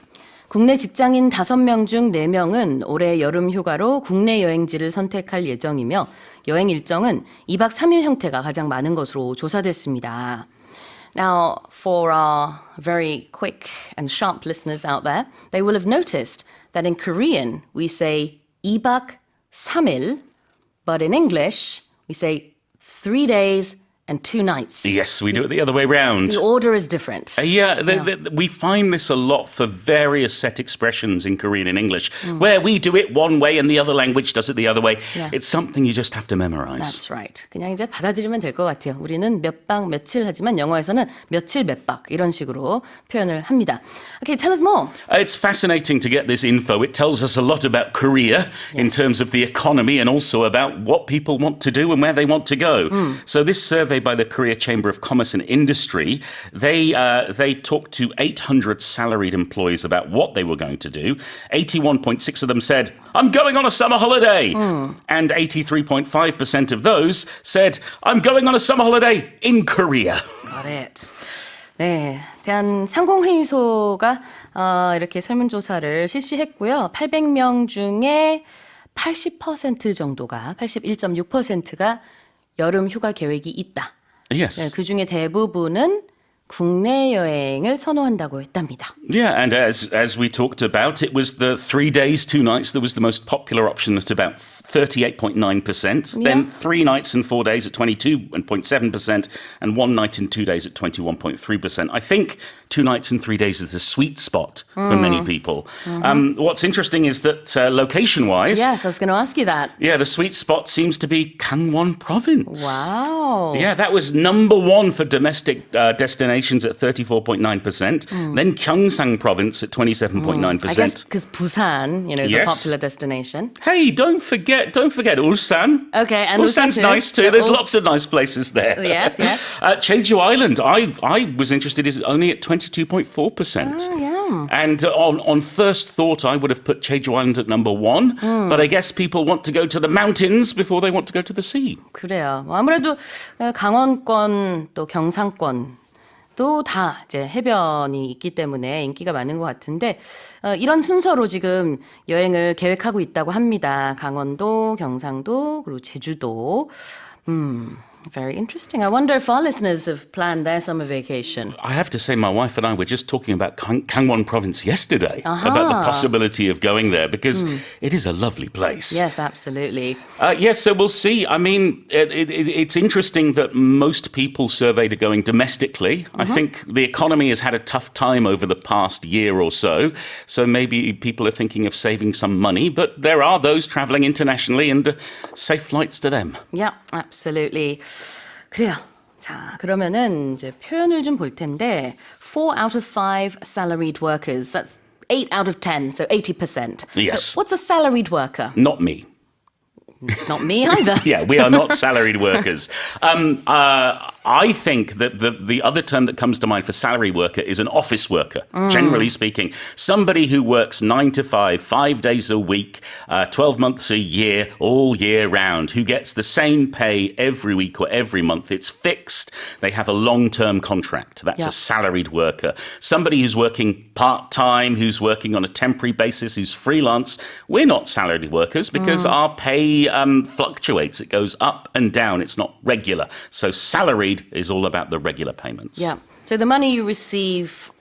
[SPEAKER 2] 국내 직장인 5명 중 4명은 올해 여름 휴가로 국내 여행지를 선택할 예정이며 여행 일정은 2박 3일 형태가 가장 많은 것으로 조사됐습니다. Now, for our very quick and sharp listeners out there, they will have noticed that in Korean we say 2박 3일, but in English we say 3 days and 2 nights.
[SPEAKER 3] Yes, we do it the other way round.
[SPEAKER 2] The order is different.
[SPEAKER 3] We find this a lot for various set expressions in Korean and English, where we do it one way and the other language does it the other way.
[SPEAKER 2] Yeah.
[SPEAKER 3] It's something you just have to memorize.
[SPEAKER 2] That's right. 그냥 이제 받아들이면 될 것 같아요. 우리는 몇 박 며칠 하지만 영어에서는 며칠 몇 박 이런 식으로 표현을 합니다. Okay, tell us more.
[SPEAKER 3] It's fascinating to get this info. It tells us a lot about Korea in terms of the economy and also about what people want to do and where they want to go. So this survey by the Korea Chamber of Commerce and Industry, they talked to 800 salaried employees about what they were going to do. 81.6% of them said, I'm going on a summer holiday. And 83.5% of those said, I'm going on a summer holiday in Korea.
[SPEAKER 2] Got it. 네, 대한상공회의소가 이렇게 설문조사를 실시했고요. 800명 중에 80% 정도가, 81.6%가 여름 휴가 계획이 있다.
[SPEAKER 3] Yes.
[SPEAKER 2] 네, 그중에 대부분은 국내 여행을 선호한다고 했답니다.
[SPEAKER 3] Yeah, and as we talked about, it was the 3 days, 2 nights that was the most popular option at about 38.9%.
[SPEAKER 2] Yeah.
[SPEAKER 3] Then 3 nights and 4 days at 22.7%, and 1 night and 2 days at 21.3%. I think 2 nights and 3 days is the sweet spot for many people. What's interesting is that location-wise,
[SPEAKER 2] Yes, I was going to ask you that.
[SPEAKER 3] yeah, the sweet spot seems to be Gangwon province.
[SPEAKER 2] Wow.
[SPEAKER 3] Yeah, that was number 1 for domestic destinations at 34.9%. Then Gyeongsang province at 27.9%.
[SPEAKER 2] I guess because Busan, is a
[SPEAKER 3] Yes.
[SPEAKER 2] popular destination.
[SPEAKER 3] Hey, don't forget Ulsan.
[SPEAKER 2] Okay, and
[SPEAKER 3] Ulsan's
[SPEAKER 2] Ulsan too.
[SPEAKER 3] nice too.
[SPEAKER 2] Yeah,
[SPEAKER 3] There's lots of nice places there.
[SPEAKER 2] Yes, yes.
[SPEAKER 3] Jeju Island, I was interested, is only at 22.4%.
[SPEAKER 2] Oh, yeah.
[SPEAKER 3] And on first thought, I would have put Jeju Island at number 1. But I guess people want to go to the mountains before they want to go to the sea.
[SPEAKER 2] 그래요. 아무래도 강원권 또 경상권 또 다 이제 해변이 있기 때문에 인기가 많은 것 같은데 이런 순서로 지금 여행을 계획하고 있다고 합니다. 강원도, 경상도, 그리고 제주도. Very interesting. I wonder if our listeners have planned their summer vacation.
[SPEAKER 3] I have to say, my wife and I were just talking about Gangwon province yesterday, about the possibility of going there, because it is a lovely place.
[SPEAKER 2] Yes, absolutely.
[SPEAKER 3] Yes, so we'll see. I mean, it's interesting that most people surveyed are going domestically. I think the economy has had a tough time over the past year or so maybe people are thinking of saving some money, but there are those travelling internationally and safe flights to them.
[SPEAKER 2] Yeah, absolutely. 그래요. 자, 그러면은 이제 표현을 좀 볼 텐데 4 out of 5 salaried workers. That's 8 out of 10, so 80%.
[SPEAKER 3] Yes.
[SPEAKER 2] What's a salaried worker?
[SPEAKER 3] Not me.
[SPEAKER 2] Not me either.
[SPEAKER 3] Yeah, we are not salaried workers. I think that the other term that comes to mind for salary worker is an office worker, generally speaking. Somebody who works 9 to 5 days a week, 12 months a year, all year round, who gets the same pay every week or every month. It's fixed. They have a long-term contract. That's a salaried worker. Somebody who's working part-time, who's working on a temporary basis, who's freelance. We're not salaried workers because our pay fluctuates. It goes up and down. It's not regular. So salaried is all about the regular payments.
[SPEAKER 2] Yeah. So the money you receive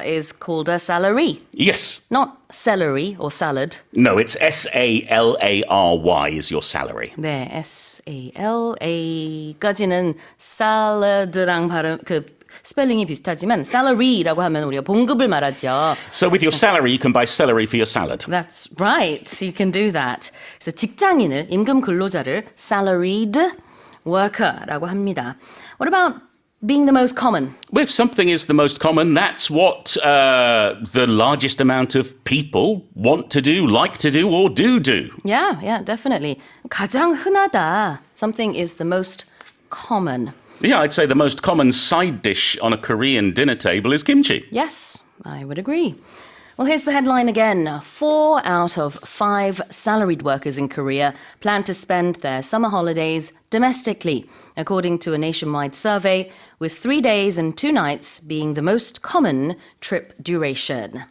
[SPEAKER 2] is called a salary.
[SPEAKER 3] Yes.
[SPEAKER 2] Not celery or salad.
[SPEAKER 3] No, it's S-A-L-A-R-Y is your salary.
[SPEAKER 2] 네, S-A-L-A까지는 사라드랑 발음 스펠링이 비슷하지만 salary라고 하면 우리가 봉급을 말하죠.
[SPEAKER 3] So with your salary, you can buy celery for your salad.
[SPEAKER 2] That's right. You can do that. 그래서 직장인을 임금 근로자를 salaried worker라고 합니다. What about being the most common?
[SPEAKER 3] Well, if something is the most common, that's what the largest amount of people want to do, like to do, or do.
[SPEAKER 2] Yeah, definitely. 가장 흔하다. Something is the most common.
[SPEAKER 3] Yeah, I'd say the most common side dish on a Korean dinner table is kimchi.
[SPEAKER 2] Yes, I would agree. Well, here's the headline again. 4 out of 5 salaried workers in Korea plan to spend their summer holidays domestically, according to a nationwide survey, with 3 days and 2 nights being the most common trip duration.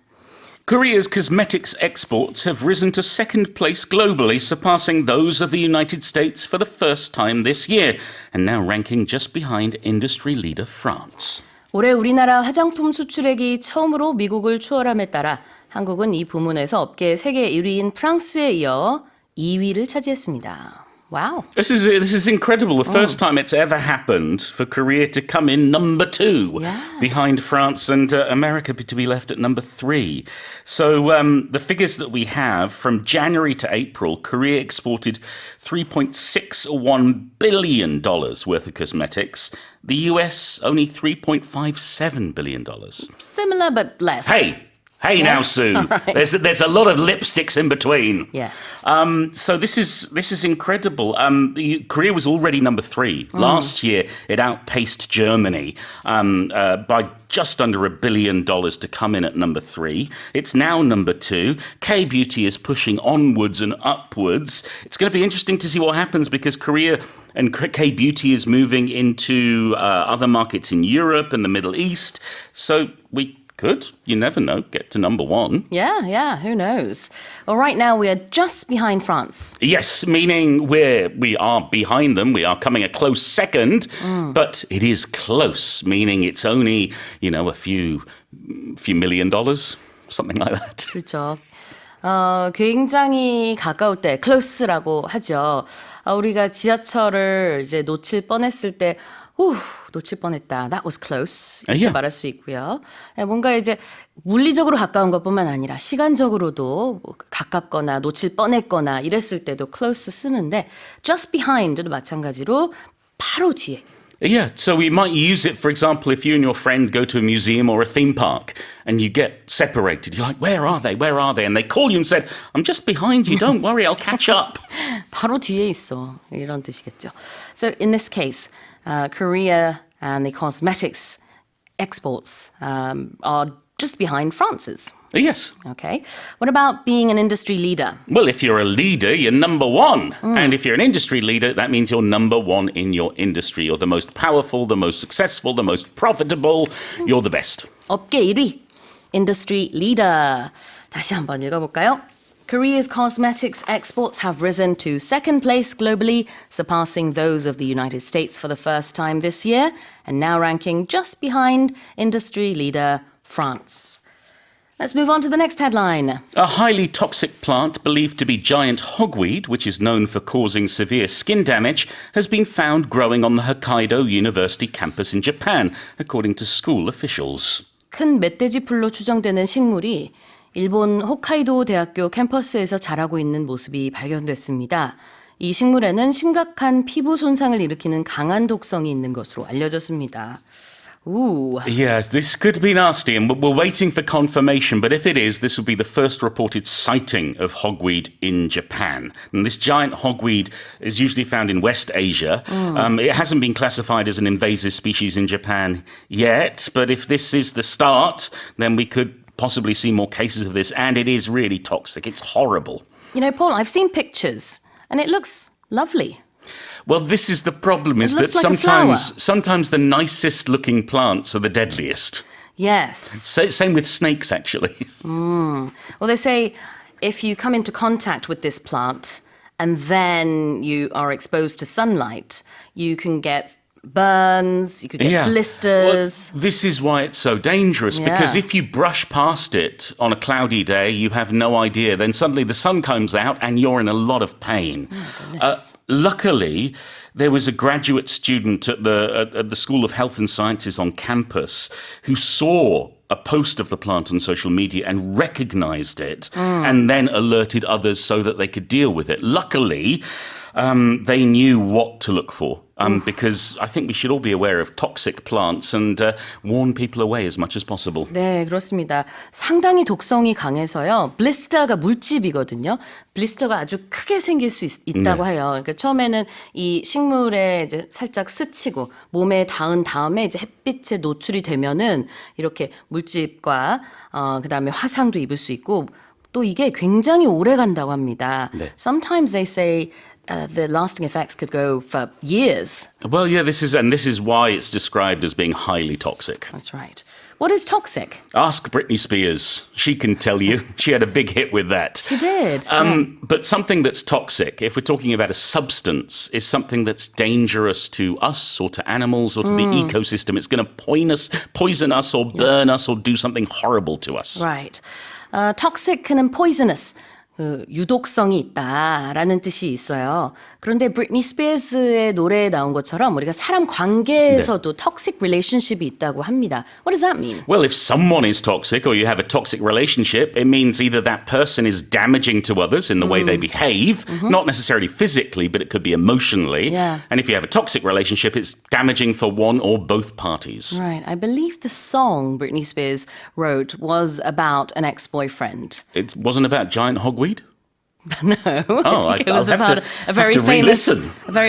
[SPEAKER 3] Korea's cosmetics exports have risen to second place globally, surpassing those of the United States for the first time this year, and now ranking just behind industry leader France.
[SPEAKER 2] 올해 우리나라 화장품 수출액이 처음으로 미국을 추월함에 따라 한국은 이 부문에서 업계 세계 1위인 프랑스에 이어 2위를 차지했습니다. Wow.
[SPEAKER 3] This is incredible. The first time it's ever happened for Korea to come in number 2 behind France and America to be left at number 3. So the figures that we have from January to April, Korea exported $3.61 billion worth of cosmetics. The US only $3.57 billion.
[SPEAKER 2] Similar but less.
[SPEAKER 3] Hey now, Sue. Right. There's a lot of lipsticks in between.
[SPEAKER 2] Yes.
[SPEAKER 3] So this is incredible. Korea was already number 3. Last year, it outpaced Germany by just under $1 billion to come in at number 3. It's now number 2. K-beauty is pushing onwards and upwards. It's going to be interesting to see what happens because Korea and K-beauty is moving into other markets in Europe and the Middle East. So we could, you never know, get to number 1.
[SPEAKER 2] Yeah, who knows? Well, right now we are just behind France.
[SPEAKER 3] Yes, meaning we are behind them. We are coming a close second, but it is close, meaning it's only, a few $1 million, something like that.
[SPEAKER 2] 그렇죠. 굉장히 가까울 때 close라고 하죠. 우리가 지하철을 이제 놓칠 뻔했을 때 놓칠 뻔했다. That was close. 이렇게 말할 수 있고요. 뭔가 이제 물리적으로 가까운 것뿐만 아니라 시간적으로도 가깝거나 놓칠 뻔했거나 이랬을 때도 close 쓰는데 just behind도 마찬가지로 바로 뒤에.
[SPEAKER 3] Yeah, so we might use it, for example, if you and your friend go to a museum or a theme park and you get separated. You're like, where are they? Where are they? And they call you and said, I'm just behind you. Don't worry, I'll catch up.
[SPEAKER 2] 바로 뒤에 있어. 이런 뜻이겠죠. So in this case, Korea and the cosmetics exports are just behind France's.
[SPEAKER 3] Yes.
[SPEAKER 2] Okay. What about being an industry leader?
[SPEAKER 3] Well, if you're a leader, you're number 1. And if you're an industry leader, that means you're number 1 in your industry. You're the most powerful, the most successful, the most profitable. You're the best.
[SPEAKER 2] 업계 1위, industry leader. 다시 한번 읽어볼까요? Korea's cosmetics exports have risen to second place globally, surpassing those of the United States for the first time this year, and now ranking just behind industry leader France. Let's move on to the next headline.
[SPEAKER 3] A highly toxic plant believed to be giant hogweed, which is known for causing severe skin damage, has been found growing on the Hokkaido University campus in Japan, according to school officials.
[SPEAKER 2] 큰 멧돼지 풀로 추정되는 식물이 일본 홋카이도 대학교 캠퍼스에서 자라고 있는 모습이 발견됐습니다. 이 식물에는 심각한 피부 손상을 일으키는 강한 독성이 있는 것으로 알려졌습니다. Ooh.
[SPEAKER 3] Yeah, this could be nasty, and we're waiting for confirmation, but if it is, this will be the first reported sighting of hogweed in Japan. And this giant hogweed is usually found in West Asia. It hasn't been classified as an invasive species in Japan yet, but if this is the start, then we could possibly see more cases of this, and it is really toxic. It's horrible.
[SPEAKER 2] You know, Paul, I've seen pictures, and it looks lovely.
[SPEAKER 3] Well, this is the problem, is that
[SPEAKER 2] looks like a flower.
[SPEAKER 3] sometimes the nicest looking plants are the deadliest.
[SPEAKER 2] Yes.
[SPEAKER 3] Same with snakes, actually.
[SPEAKER 2] Well, they say if you come into contact with this plant and then you are exposed to sunlight, you can get burns, you could get blisters.
[SPEAKER 3] Well, this is why it's so dangerous, because if you brush past it on a cloudy day, you have no idea. Then suddenly the sun comes out and you're in a lot of pain. Luckily, there was a graduate student at the School of Health and Sciences on campus who saw a post of the plant on social media and recognized it and then alerted others so that they could deal with it. Luckily, they knew what to look for. Because I think we should all be aware of toxic plants and warn people away as much as possible.
[SPEAKER 2] 네, 그렇습니다. 상당히 독성이 강해서요. 블리스터가 물집이거든요. 블리스터가 아주 크게 생길 수 있다고 해요. 그러니까 처음에는 이 식물에 이제 살짝 스치고 몸에 닿은 다음에 이제 햇빛에 노출이 되면은 이렇게 물집과 그다음에 화상도 입을 수 있고 또 이게 굉장히 오래 간다고 합니다.
[SPEAKER 3] 네.
[SPEAKER 2] Sometimes they say the lasting effects could go for years.
[SPEAKER 3] Well, yeah, this is why it's described as being highly toxic.
[SPEAKER 2] That's right. What is toxic?
[SPEAKER 3] Ask Britney Spears. She can tell you. She had a big hit with that.
[SPEAKER 2] She did.
[SPEAKER 3] But something that's toxic, if we're talking about a substance, is something that's dangerous to us or to animals or to the ecosystem. It's going to poison us or burn us or do something horrible to us.
[SPEAKER 2] Right. toxic는 poisonous. 그 유독성이 있다라는 뜻이 있어요. 그런데 브리트니 스피어스의 노래에 나온 것처럼 우리가 사람 관계에서도 toxic relationship이 있다고 합니다. What does that mean?
[SPEAKER 3] Well, if someone is toxic or you have a toxic relationship, it means either that person is damaging to others in the way they behave, not necessarily physically, but it could be emotionally.
[SPEAKER 2] Yeah.
[SPEAKER 3] And if you have a toxic relationship, it's damaging for one or both parties.
[SPEAKER 2] Right. I believe the song Britney Spears wrote was about an ex-boyfriend.
[SPEAKER 3] It wasn't about giant hogweed?
[SPEAKER 2] No,
[SPEAKER 3] Oh,
[SPEAKER 2] I think it was about a very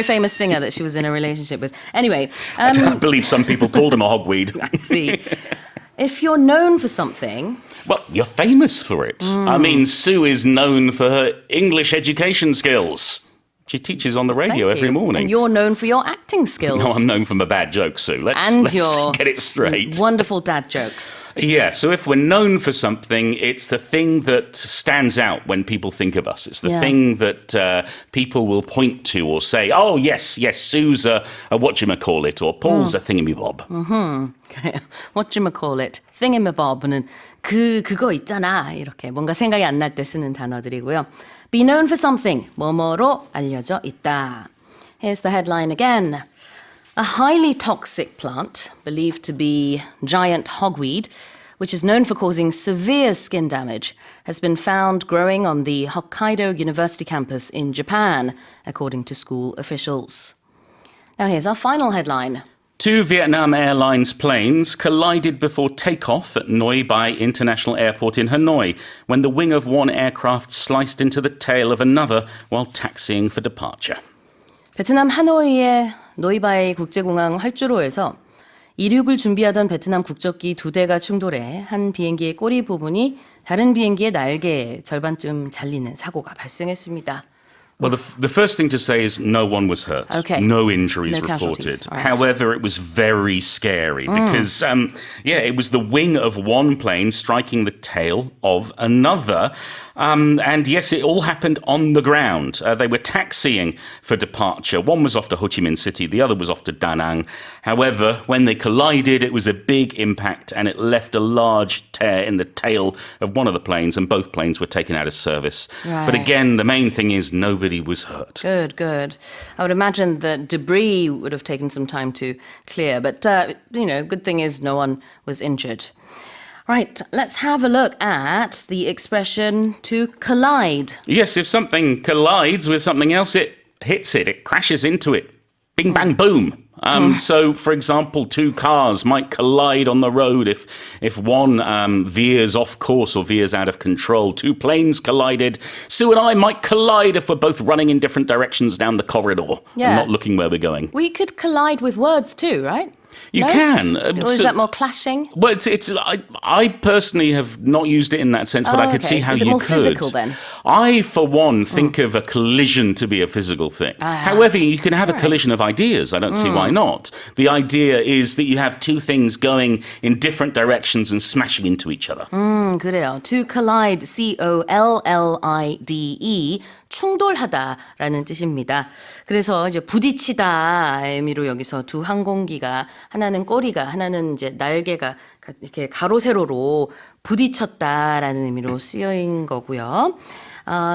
[SPEAKER 2] famous singer that she was in a relationship with. Anyway,
[SPEAKER 3] I believe some people called him a hogweed.
[SPEAKER 2] I see. If you're known for something,
[SPEAKER 3] Well, you're famous for it. I mean, Sue is known for her English education skills. She teaches on the radio every morning.
[SPEAKER 2] And you're known for your acting skills.
[SPEAKER 3] No, I'm known for my bad jokes, Sue. Let's
[SPEAKER 2] your
[SPEAKER 3] get it straight.
[SPEAKER 2] Wonderful dad jokes.
[SPEAKER 3] Yeah, so if we're known for something, it's the thing that stands out when people think of us. It's the thing that people will point to or say, oh, yes, Sue's a whatchamacallit, or Paul's a thingamabob.
[SPEAKER 2] Whatchamacallit, thingamabob는 그거 있잖아. 이렇게 뭔가 생각이 안 날 때 쓰는 단어들이고요. Be known for something, 뭐뭐로 알려져 있다. Here's the headline again. A highly toxic plant, believed to be giant hogweed, which is known for causing severe skin damage, has been found growing on the Hokkaido University campus in Japan, according to school officials. Now here's our final headline.
[SPEAKER 3] 2 Vietnam Airlines planes collided before takeoff at Noi Bai International Airport in Hanoi when the wing of one aircraft sliced into the tail of another while taxiing for departure.
[SPEAKER 2] 베트남 하노이의 노이바이 국제공항 활주로에서 이륙을 준비하던 베트남 국적기 2대가 충돌해 한 비행기의 꼬리 부분이 다른 비행기의 날개 절반쯤 잘리는 사고가 발생했습니다.
[SPEAKER 3] Well, the first thing to say is no one was hurt.
[SPEAKER 2] Okay.
[SPEAKER 3] No injuries
[SPEAKER 2] No
[SPEAKER 3] reported.
[SPEAKER 2] casualties. All right.
[SPEAKER 3] However, it was very scary because, it was the wing of one plane striking the tail of another. And yes, it all happened on the ground. They were taxiing for departure. One was off to Ho Chi Minh City, the other was off to Da Nang. However, when they collided, it was a big impact and it left a large tear in the tail of one of the planes, and both planes were taken out of service.
[SPEAKER 2] Right.
[SPEAKER 3] But again, the main thing is nobody was hurt.
[SPEAKER 2] Good. I would imagine that debris would have taken some time to clear, but, good thing is no one was injured. Right, let's have a look at the expression to collide.
[SPEAKER 3] Yes, if something collides with something else, it hits it, it crashes into it. Bing, bang, boom. So, for example, two cars might collide on the road if one veers off course or veers out of control. Two planes collided. Sue and I might collide if we're both running in different directions down the corridor and not looking where we're going.
[SPEAKER 2] We could collide with words too, right?
[SPEAKER 3] You
[SPEAKER 2] No?
[SPEAKER 3] can.
[SPEAKER 2] Or is that more clashing?
[SPEAKER 3] Well, I personally have not used it in that sense, but I could see how
[SPEAKER 2] Is it
[SPEAKER 3] you
[SPEAKER 2] more
[SPEAKER 3] could.
[SPEAKER 2] physical then?
[SPEAKER 3] I, for one, think of a collision to be a physical thing. However, you can have a collision of ideas. I don't see why not. The idea is that you have two things going in different directions and smashing into each other.
[SPEAKER 2] 그래요. To collide, C-O-L-L-I-D-E, 충돌하다라는 뜻입니다. 그래서 이제 부딪히다 의미로 여기서 두 항공기가 하나는 꼬리가 하나는 이제 날개가 이렇게 가로 세로로 부딪혔다라는 의미로 쓰여인 거고요.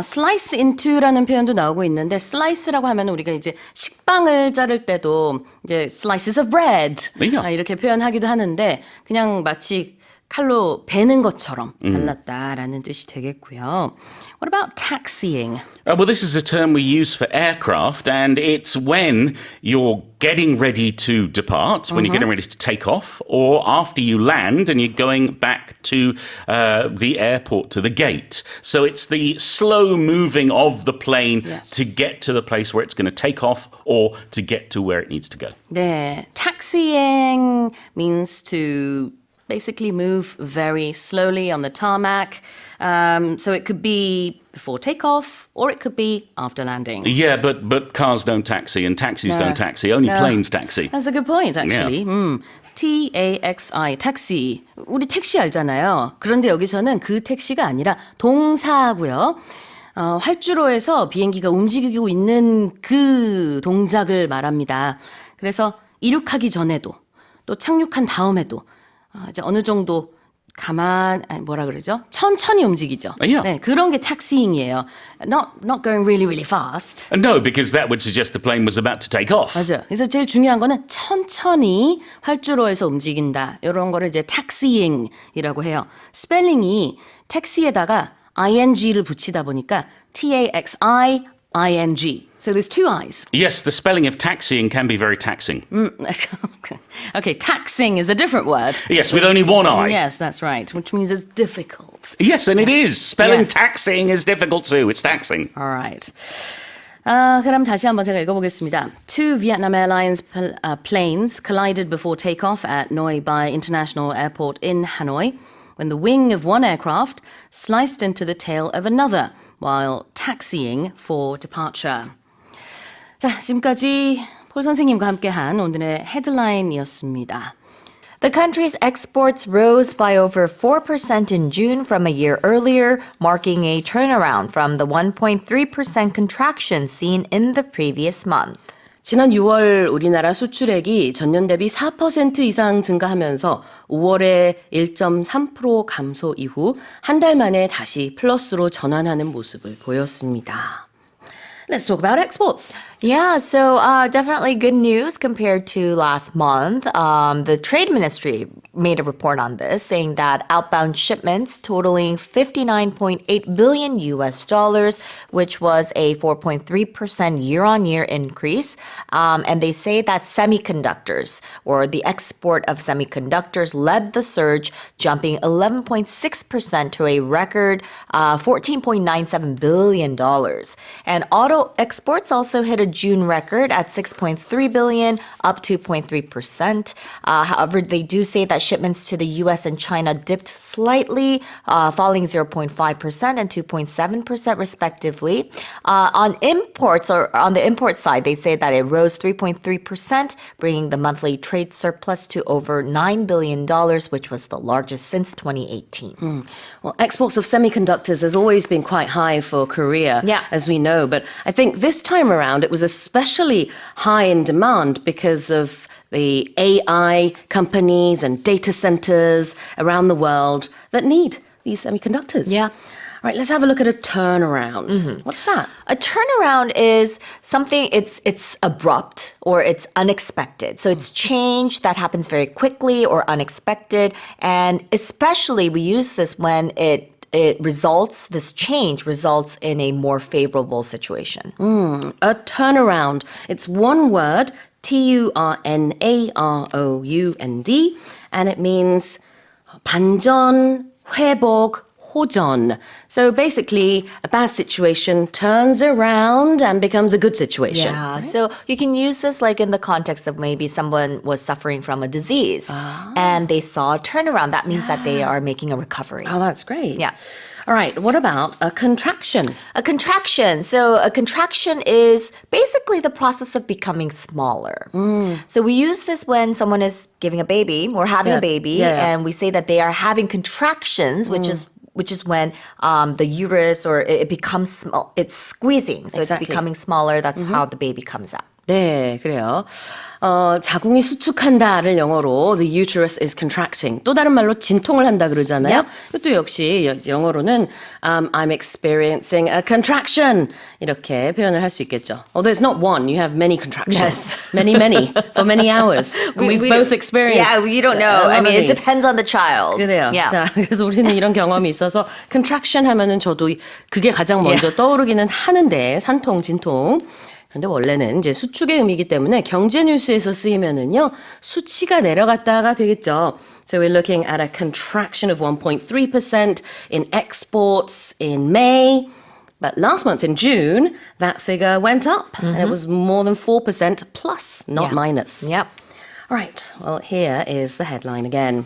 [SPEAKER 2] slice into라는 표현도 나오고 있는데 slice라고 하면 우리가 이제 식빵을 자를 때도 이제 slices of bread 이렇게 표현하기도 하는데 그냥 마치 칼로 베는 것처럼 잘랐다라는 뜻이 되겠고요. What about taxiing?
[SPEAKER 3] Well, this is a term we use for aircraft, and it's when you're getting ready to depart, when you're getting ready to take off, or after you land and you're going back to the airport, to the gate. So it's the slow moving of the plane to get to the place where it's going to take off or to get to where it needs to go.
[SPEAKER 2] 네, taxiing means to basically move very slowly on the tarmac. So it could be before takeoff or it could be after landing.
[SPEAKER 3] Yeah, but cars don't taxi and taxis don't taxi. Only planes taxi.
[SPEAKER 2] That's a good point, actually. T-A-X-I, taxi. 우리 택시 알잖아요. 그런데 여기서는 그 택시가 아니라 동사고요. 활주로에서 비행기가 움직이고 있는 그 동작을 말합니다. 그래서 이륙하기 전에도 또 착륙한 다음에도 이제 어느 정도 뭐라 그러죠? 천천히 움직이죠.
[SPEAKER 3] Yeah.
[SPEAKER 2] 네, 그런 게 taxiing이에요. Not going really, really fast.
[SPEAKER 3] No, because that would suggest the plane was about to take off.
[SPEAKER 2] 맞아요. 그래서 제일 중요한 거는 천천히 활주로에서 움직인다. 이런 거를 이제 taxiing이라고 해요. 스펠링이 택시에다가 ing를 붙이다 보니까 T-A-X-I-I-N-G. So there's two I's.
[SPEAKER 3] Yes, the spelling of taxiing can be very taxing.
[SPEAKER 2] Okay, taxing is a different word.
[SPEAKER 3] Yes, with only one I.
[SPEAKER 2] Yes, that's right, which means it's difficult.
[SPEAKER 3] Yes, and it is. Spelling
[SPEAKER 2] Yes.
[SPEAKER 3] taxiing is difficult too. It's taxing.
[SPEAKER 2] All right. 그럼 다시 한번 제가 읽어보겠습니다. Two Vietnam Airlines planes collided before takeoff at Noi Bai International Airport in Hanoi when the wing of one aircraft sliced into the tail of another while taxiing for departure. 자, 지금까지 폴 선생님과 함께한 오늘의 헤드라인이었습니다.
[SPEAKER 4] The country's exports rose by over 4% in June from a year earlier, marking a turnaround from the 1.3% contraction seen in the previous month.
[SPEAKER 2] 지난 6월 우리나라 수출액이 전년 대비 4% 이상 증가하면서 5월에 1.3% 감소 이후 한 달 만에 다시 플러스로 전환하는 모습을 보였습니다. Let's talk about exports.
[SPEAKER 4] Yeah, so definitely good news compared to last month. The Trade Ministry made a report on this, saying that outbound shipments totaling $59.8 billion US dollars, which was a 4.3% year-on-year increase. And they say that semiconductors, or the export of semiconductors, led the surge, jumping 11.6% to a record $14.97 billion. And auto exports also hit a June record at $6.3 billion, up 2.3%. However, they do say that shipments to the U.S. and China dipped slightly, falling 0.5% and 2.7% respectively. On imports, or on the import side, they say that it rose 3.3%, bringing the monthly trade surplus to over $9 billion, which was the largest since 2018.
[SPEAKER 2] Well, exports of semiconductors has always been quite high for Korea, as we know. But I think this time around, it was especially high in demand because of the AI companies and data centers around the world that need these semiconductors.
[SPEAKER 4] Yeah.
[SPEAKER 2] All right, let's have a look at a turnaround. What's that?
[SPEAKER 4] A turnaround is something, it's abrupt or it's unexpected. So it's change that happens very quickly or unexpected. And especially we use this when this change results in a more favorable situation.
[SPEAKER 2] A turnaround. It's one word, Turnaround, and it means 반전, 회복, 호전. So basically, a bad situation turns around and becomes a good situation.
[SPEAKER 4] Yeah, so you can use this like in the context of maybe someone was suffering from a disease and they saw a turnaround. That means that they are making a recovery.
[SPEAKER 2] Oh, that's great.
[SPEAKER 4] Yeah.
[SPEAKER 2] All right, what about a contraction?
[SPEAKER 4] A contraction. So a contraction is basically the process of becoming smaller. So we use this when someone is giving a baby or having a baby, and we say that they are having contractions, which is when the uterus or it becomes small. It's squeezing, so
[SPEAKER 2] Exactly.
[SPEAKER 4] it's becoming smaller. That's how the baby comes out.
[SPEAKER 2] 네, 그래요. 자궁이 수축한다를 영어로 the uterus is contracting. 또 다른 말로 진통을 한다 그러잖아요.
[SPEAKER 4] Yep.
[SPEAKER 2] 이것도 역시 영어로는 I'm experiencing a contraction 이렇게 표현을 할 수 있겠죠. Although it's not one, you have many contractions.
[SPEAKER 4] Yes.
[SPEAKER 2] many, for many hours. And we've both experienced.
[SPEAKER 4] Yeah, you don't know.
[SPEAKER 2] a lot
[SPEAKER 4] I mean,
[SPEAKER 2] of
[SPEAKER 4] it
[SPEAKER 2] these.
[SPEAKER 4] depends on the child.
[SPEAKER 2] 그래요.
[SPEAKER 4] Yeah.
[SPEAKER 2] 자, 그래서 우리는 이런 경험이 있어서 contraction 하면은 저도 그게 가장 먼저 떠오르기는 하는데 산통, 진통. 그런데 원래는 이제 수축의 의미이기 때문에 경제 뉴스에서 쓰이면은요 수치가 내려갔다가 되겠죠. So we're looking at a contraction of 1.3% in exports in May. But last month in June, that figure went up and it was more than 4% plus, not minus.
[SPEAKER 4] Yep.
[SPEAKER 2] All right, well, here is the headline again.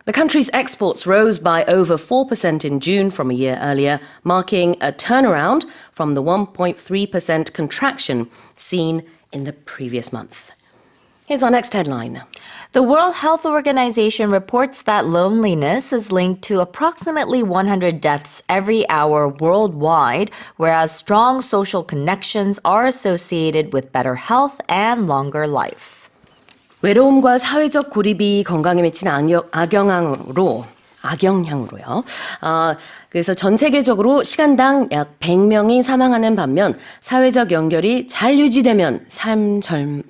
[SPEAKER 2] The country's exports rose by over 4% in June from a year earlier, marking a turnaround from the 1.3% contraction seen in the previous month. Here's our next headline.
[SPEAKER 4] The World Health Organization reports that loneliness is linked to approximately 100 deaths every hour worldwide, whereas strong social connections are associated with better health and longer life.
[SPEAKER 2] 외로움과 사회적 고립이 건강에 미친 악영향으로요. 그래서 전 세계적으로 시간당 약 100명이 사망하는 반면 사회적 연결이 잘 유지되면 삶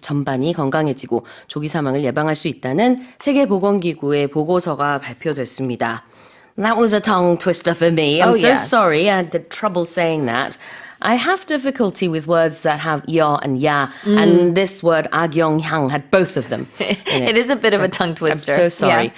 [SPEAKER 2] 전반이 건강해지고 조기 사망을 예방할 수 있다는 세계보건기구의 보고서가 발표됐습니다. That was a tongue twister for me. I'm so sorry. I had trouble saying that. I have difficulty with words that have ya and ya, and this word 악영향 had both of them in it.
[SPEAKER 4] It is a bit of a tongue twister.
[SPEAKER 2] I'm so sorry.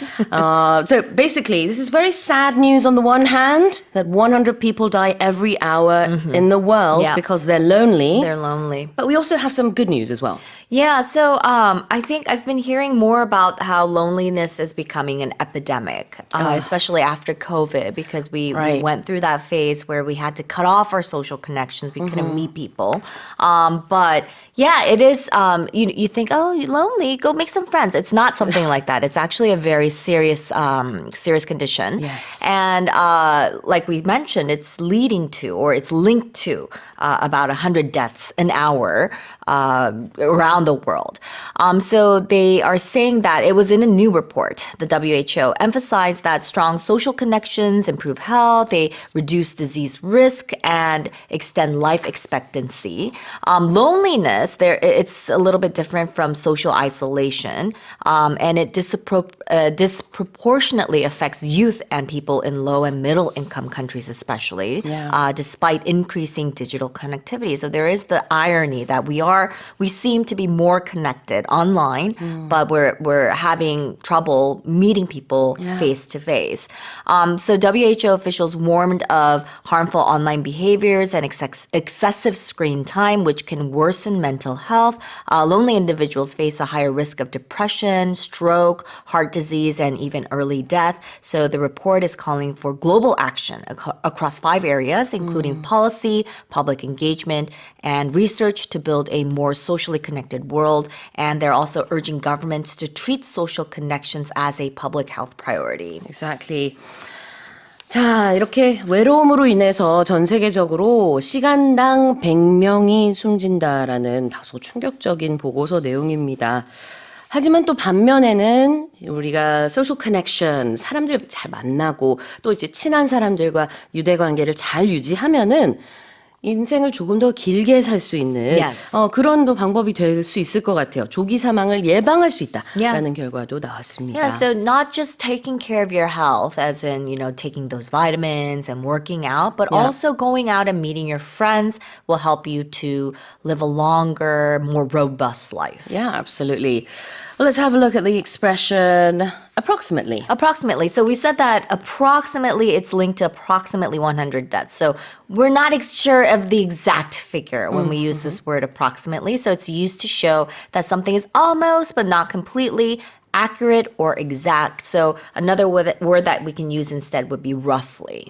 [SPEAKER 2] So basically, this is very sad news on the one hand, that 100 people die every hour in the world because they're lonely.
[SPEAKER 4] They're lonely.
[SPEAKER 2] But we also have some good news as well.
[SPEAKER 4] Yeah, so I think I've been hearing more about how loneliness is becoming an epidemic, especially after COVID, because we went through that phase where we had to cut off our social connections. We couldn't meet people. But yeah, it is, you think, oh, you're lonely, go make some friends. It's not something like that. It's actually a very serious condition.
[SPEAKER 2] Yes.
[SPEAKER 4] And like we mentioned, it's leading to, or it's linked to about 100 deaths an hour around the world. So they are saying that it was in a new report. The WHO emphasized that strong social connections improve health, they reduce disease risk, and extend life expectancy. Loneliness, it's a little bit different from social isolation, and it disproportionately affects youth and people in low and middle income countries especially, despite increasing digital connectivity. So there is the irony that we seem to be more connected online, but we're having trouble meeting people face to face. So WHO officials warned of harmful online behaviors and excessive screen time, which can worsen mental health. Lonely individuals face a higher risk of depression, stroke, heart disease, and even early death. So the report is calling for global action across 5 areas, including policy, public engagement, and research to build a more socially connected world. And they're also urging governments to treat social connections as a public health priority.
[SPEAKER 2] Exactly. 자, 이렇게 외로움으로 인해서 전 세계적으로 시간당 100명이 숨진다라는 다소 충격적인 보고서 내용입니다. 하지만 또 반면에는 우리가 social connection, 사람들 잘 만나고 또 이제 친한 사람들과 유대 관계를 잘 유지하면은 인생을 조금 더 길게 살 수 있는
[SPEAKER 4] Yes.
[SPEAKER 2] 그런 또 방법이 될 수 있을 것 같아요. 조기 사망을 예방할 수 있다라는
[SPEAKER 4] Yeah.
[SPEAKER 2] 결과도 나왔습니다.
[SPEAKER 4] Yeah, so not just taking care of your health, as in, taking those vitamins and working out, but
[SPEAKER 2] Yeah.
[SPEAKER 4] also going out and meeting your friends will help you to live a longer, more robust life.
[SPEAKER 2] Yeah, absolutely. Well, let's have a look at the expression approximately.
[SPEAKER 4] Approximately. So we said that approximately it's linked to approximately 100 deaths. So we're not sure of the exact figure when we use this word approximately. So it's used to show that something is almost but not completely accurate or exact. So another word that we can use instead would be roughly.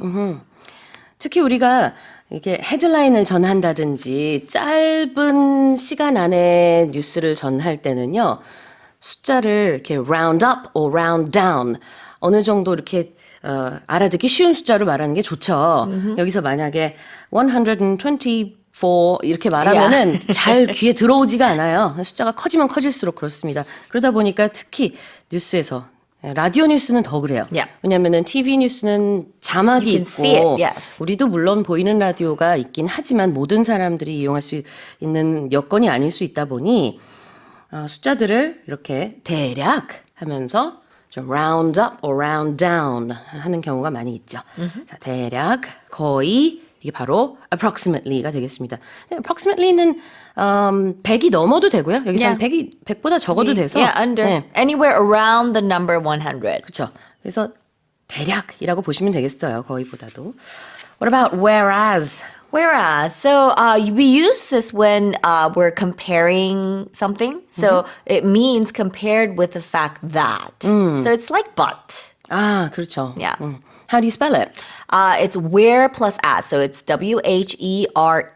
[SPEAKER 2] 특히 우리가 이렇게 헤드라인을 전한다든지 짧은 시간 안에 뉴스를 전할 때는요. 숫자를 이렇게 round up or round down 어느 정도 이렇게 알아듣기 쉬운 숫자로 말하는 게 좋죠. 여기서 만약에 124 이렇게 말하면은 잘 귀에 들어오지가 않아요. 숫자가 커지면 커질수록 그렇습니다. 그러다 보니까 특히 뉴스에서 라디오 뉴스는 더 그래요.
[SPEAKER 4] Yeah.
[SPEAKER 2] 왜냐하면은 TV 뉴스는 자막이
[SPEAKER 4] You can
[SPEAKER 2] 있고
[SPEAKER 4] see it, yes.
[SPEAKER 2] 우리도 물론 보이는 라디오가 있긴 하지만 모든 사람들이 이용할 수 있는 여건이 아닐 수 있다 보니 숫자들을 이렇게 대략 하면서 좀 round up or round down 하는 경우가 많이 있죠. 자, 대략, 거의 이게 바로 approximately가 되겠습니다. approximately는 100이 넘어도 되고요. 여기서
[SPEAKER 4] Yeah.
[SPEAKER 2] 100보다 적어도 돼서
[SPEAKER 4] Yeah, under.
[SPEAKER 2] 네,
[SPEAKER 4] Anywhere around the number 100.
[SPEAKER 2] 그렇죠. 그래서 대략이라고 보시면 되겠어요. 거의보다도. What about whereas?
[SPEAKER 4] Whereas, so we use this when we're comparing something. So it means compared with the fact that. So it's like but.
[SPEAKER 2] 아, 그렇죠.
[SPEAKER 4] Yeah.
[SPEAKER 2] How do you spell it?
[SPEAKER 4] It's where plus as. So it's WHEREAS.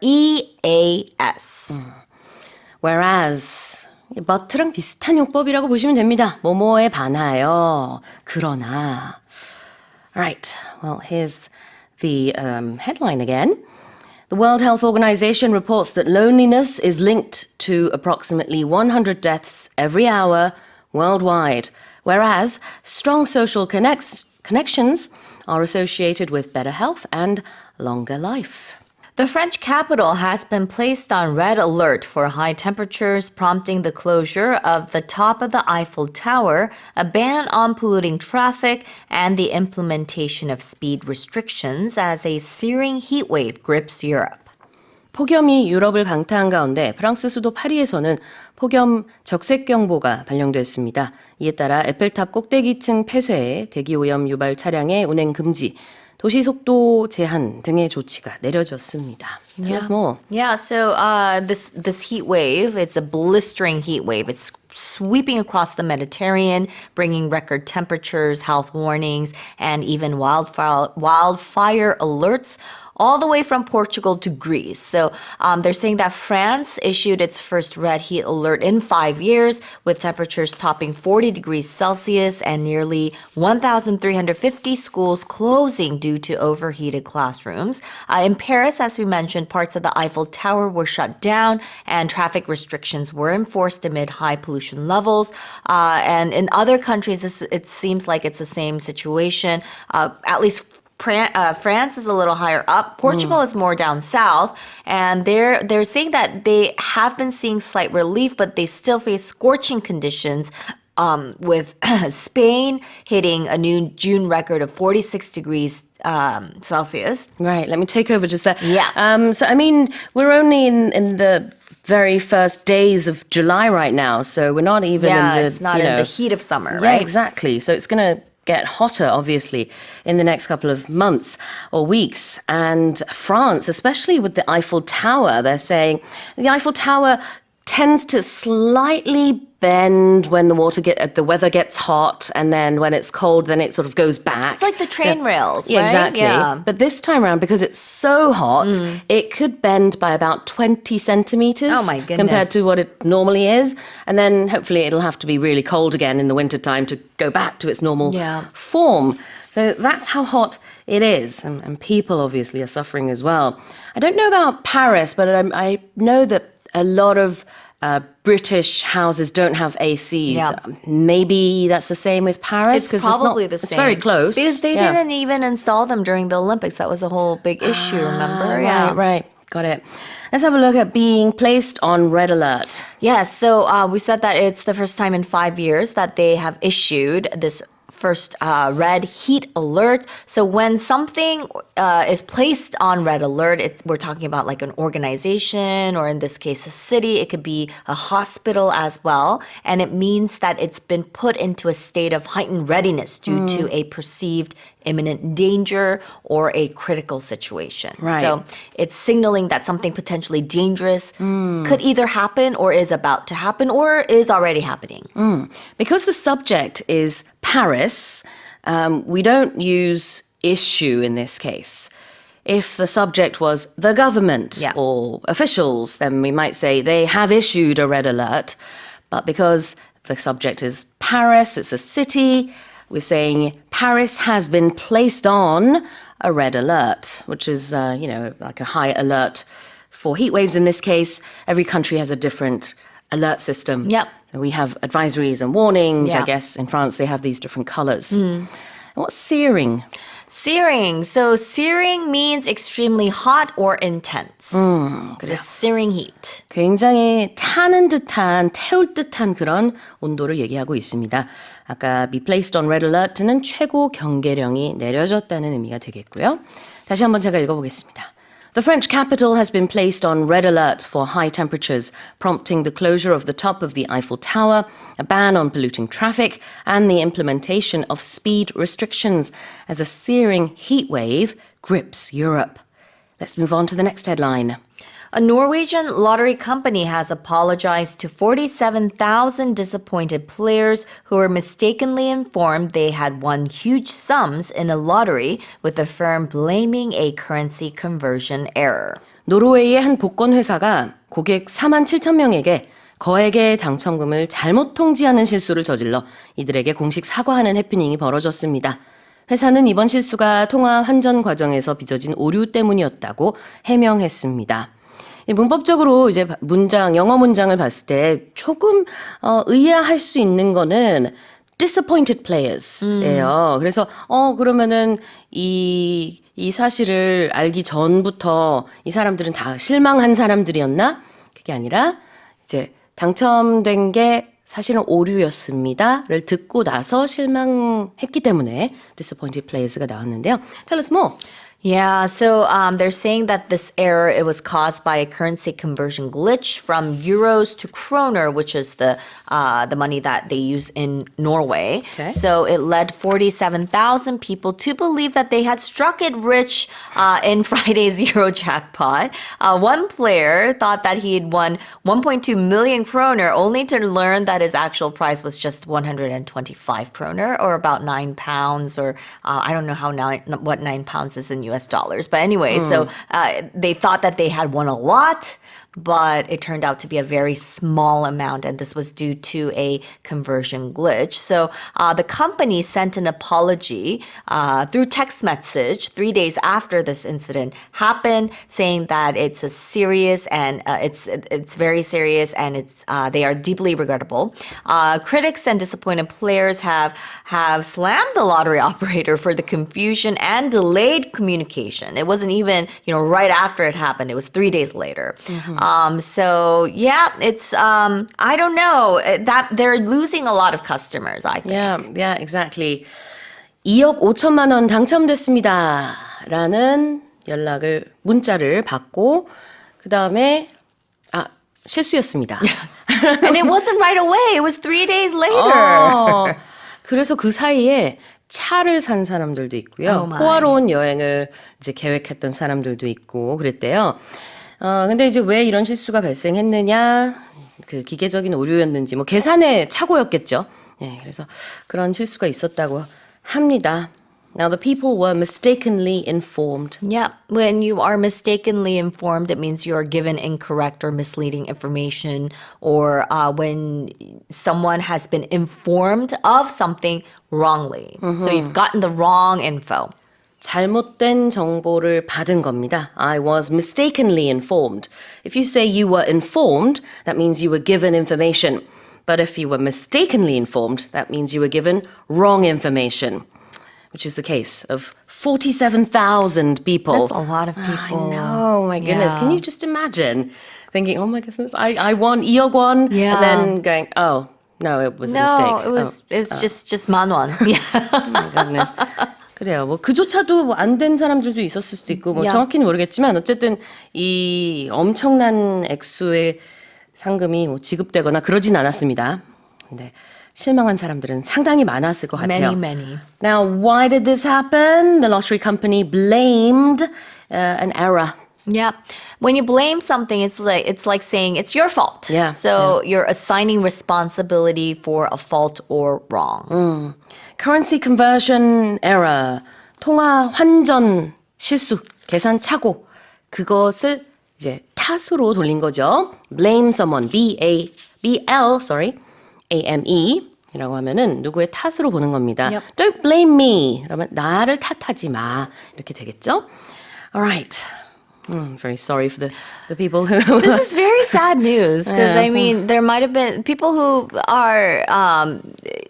[SPEAKER 2] Whereas but랑 비슷한 용법이라고 보시면 됩니다. 뭐뭐에 반하여 그러나. Alright, well here's the headline again. The World Health Organization reports that loneliness is linked to approximately 100 deaths every hour worldwide, whereas strong social connections are associated with better health and longer life.
[SPEAKER 4] The French capital has been placed on red alert for high temperatures, prompting the closure of the top of the Eiffel Tower, a ban on polluting traffic, and the implementation of speed restrictions as a searing heat wave grips Europe.
[SPEAKER 2] 폭염이 유럽을 강타한 가운데 프랑스 수도 파리에서는 폭염 적색경보가 발령됐습니다. 이에 따라 에펠탑 꼭대기층 폐쇄, 대기오염 유발 차량의 운행 금지, 도시 속도 제한 등의 조치가 내려졌습니다. There's more.
[SPEAKER 4] Yeah, so this heat wave, it's a blistering heat wave. It's sweeping across the Mediterranean, bringing record temperatures, health warnings, and even wildfire alerts all the way from Portugal to Greece. So they're saying that France issued its first red heat alert in 5 years, with temperatures topping 40 degrees Celsius and nearly 1,350 schools closing due to overheated classrooms. In Paris, as we mentioned, parts of the Eiffel Tower were shut down and traffic restrictions were enforced amid high pollution levels. And in other countries, it seems like it's the same situation. At least France is a little higher up. Portugal is more down south, and they're saying that they have been seeing slight relief, but they still face scorching conditions. With Spain hitting a new June record of 46 degrees Celsius.
[SPEAKER 2] Right, let me take over just there.
[SPEAKER 4] Yeah.
[SPEAKER 2] So, I mean, we're only in the very first days of July right now, so we're not even in the...
[SPEAKER 4] it's not in the heat of summer,
[SPEAKER 2] Yeah,
[SPEAKER 4] right?
[SPEAKER 2] exactly. So it's going to get hotter, obviously, in the next couple of months or weeks. And France, especially with the Eiffel Tower, they're saying the Eiffel Tower tends to slightly bend when the weather gets hot, and then when it's cold, then it sort of goes back.
[SPEAKER 4] It's like the train rails,
[SPEAKER 2] Yeah,
[SPEAKER 4] right?
[SPEAKER 2] exactly.
[SPEAKER 4] Yeah.
[SPEAKER 2] But this time around, because it's so hot, it could bend by about 20 centimeters
[SPEAKER 4] Oh, my goodness.
[SPEAKER 2] compared to what it normally is. And then hopefully it'll have to be really cold again in the wintertime to go back to its normal form. So that's how hot it is. And people obviously are suffering as well. I don't know about Paris, but I know that a lot of British houses don't have ACs.
[SPEAKER 4] Yeah.
[SPEAKER 2] Maybe that's the same with Paris.
[SPEAKER 4] It's
[SPEAKER 2] 'cause
[SPEAKER 4] probably the same.
[SPEAKER 2] It's very close.
[SPEAKER 4] Because they didn't even install them during the Olympics. That was a whole big issue, remember?
[SPEAKER 2] Right. Got it. Let's have a look at being placed on red alert.
[SPEAKER 4] Yes, so we said that it's the first time in 5 years that they have issued this first red heat alert. So when something is placed on red alert, we're talking about like an organization or in this case a city. It could be a hospital as well. And it means that it's been put into a state of heightened readiness due to a perceived imminent danger or a critical situation.
[SPEAKER 2] Right.
[SPEAKER 4] So it's signaling that something potentially dangerous could either happen or is about to happen or is already happening.
[SPEAKER 2] Because the subject is Paris, we don't use issue in this case. If the subject was the government or officials, then we might say they have issued a red alert. But because the subject is Paris, it's a city, we're saying Paris has been placed on a red alert, which is, like a high alert for heat waves in this case. Every country has a different alert system.
[SPEAKER 4] Yep.
[SPEAKER 2] So we have advisories and warnings. I
[SPEAKER 4] Yeah.
[SPEAKER 2] guess in France they have these different colors. And what's searing?
[SPEAKER 4] Searing. So searing means extremely hot or intense. The searing heat.
[SPEAKER 2] 굉장히 타는 듯한, 태울 듯한 그런 온도를 얘기하고 있습니다. 아까 be placed on red alert는 최고 경계령이 내려졌다는 의미가 되겠고요. 다시 한번 제가 읽어보겠습니다. The French capital has been placed on red alert for high temperatures, prompting the closure of the top of the Eiffel Tower, a ban on polluting traffic, and the implementation of speed restrictions as a searing heat wave grips Europe. Let's move on to the next headline.
[SPEAKER 4] A Norwegian lottery company has apologized to 47,000 disappointed players who were mistakenly informed they had won huge sums in a lottery, with the firm blaming a currency conversion error.
[SPEAKER 2] 노르웨이의 한 복권 회사가 고객 4만 7천 명에게 거액의 당첨금을 잘못 통지하는 실수를 저질러 이들에게 공식 사과하는 해프닝이 벌어졌습니다. 회사는 이번 실수가 통화 환전 과정에서 빚어진 오류 때문이었다고 해명했습니다. 문법적으로 이제 영어 문장을 봤을 때 조금 의아할 수 있는 거는 disappointed players예요. 그래서 그러면은 이 사실을 알기 전부터 이 사람들은 다 실망한 사람들이었나? 그게 아니라 이제 당첨된 게 사실은 오류였습니다를 듣고 나서 실망했기 때문에 disappointed players가 나왔는데요. Tell us more.
[SPEAKER 4] Yeah, so they're saying that this error, it was caused by a currency conversion glitch from euros to kroner, which is the money that they use in Norway.
[SPEAKER 2] Okay.
[SPEAKER 4] So it led 47,000 people to believe that they had struck it rich in Friday's Euro jackpot. One player thought that he had won 1.2 million kroner, only to learn that his actual prize was just 125 kroner, or about £9, or I don't know what £9 is in US dollars. But anyway, so they thought that they had won a lot, but it turned out to be a very small amount, and this was due to a conversion glitch. So the company sent an apology through text message 3 days after this incident happened, saying that it's a serious and it's very serious, and they are deeply regrettable. Critics and disappointed players have slammed the lottery operator for the confusion and delayed communication. It wasn't even right after it happened; it was 3 days later. So yeah, it's I don't know, that they're losing a lot of customers, I think.
[SPEAKER 2] Yeah, exactly. 2억 5천만 원 당첨됐습니다. 라는 문자를 받고 그 다음에 실수였습니다.
[SPEAKER 4] And it wasn't right away. It was 3 days later.
[SPEAKER 2] 그래서 그 사이에 차를 산 사람들도 있고요.
[SPEAKER 4] Oh my.
[SPEAKER 2] 호화로운 여행을 이제 계획했던 사람들도 있고 그랬대요. 근데 이제 왜 이런 실수가 발생했느냐, 그 기계적인 오류였는지, 계산의 착오였겠죠. 네, 그래서 그런 실수가 있었다고 합니다. Now the people were mistakenly informed.
[SPEAKER 4] Yeah, when you are mistakenly informed, it means you are given incorrect or misleading information, or when someone has been informed of something wrongly. So you've gotten the wrong info.
[SPEAKER 2] 잘못된 정보를 받은 겁니다. I was mistakenly informed. If you say you were informed, that means you were given information. But if you were mistakenly informed, that means you were given wrong information, which is the case of 47,000 people.
[SPEAKER 4] That's a lot of people.
[SPEAKER 2] I know, my goodness.
[SPEAKER 4] Yeah.
[SPEAKER 2] Can you just imagine thinking, oh my goodness, I won 2억 won,
[SPEAKER 4] Yeah.
[SPEAKER 2] and then going, oh, no, it was a mistake.
[SPEAKER 4] it was just 만원. Yeah.
[SPEAKER 2] Oh my goodness. 그래요. 뭐 그조차도 뭐 안 된 사람들도 있었을 수도 있고 뭐
[SPEAKER 4] Yeah.
[SPEAKER 2] 정확히는 모르겠지만 어쨌든 이 엄청난 액수의 상금이 뭐 지급되거나 그러진 않았습니다. 근데 실망한 사람들은 상당히 많았을 것 같아요.
[SPEAKER 4] Many.
[SPEAKER 2] Now, why did this happen? The lottery company blamed an error.
[SPEAKER 4] Yeah. When you blame something, it's like saying it's your fault.
[SPEAKER 2] Yeah.
[SPEAKER 4] So you're assigning responsibility for a fault or wrong.
[SPEAKER 2] Currency conversion error. 통화 환전 실수, 계산 착오. 그것을 이제 탓으로 돌린 거죠. Blame someone. A-M-E 이라고 하면은 누구의 탓으로 보는 겁니다.
[SPEAKER 4] Yep.
[SPEAKER 2] Don't blame me. 그러면 나를 탓하지 마. 이렇게 되겠죠? Alright. I'm very sorry for the people who...
[SPEAKER 4] This is very sad news because
[SPEAKER 2] Yeah,
[SPEAKER 4] I mean there might have been people who are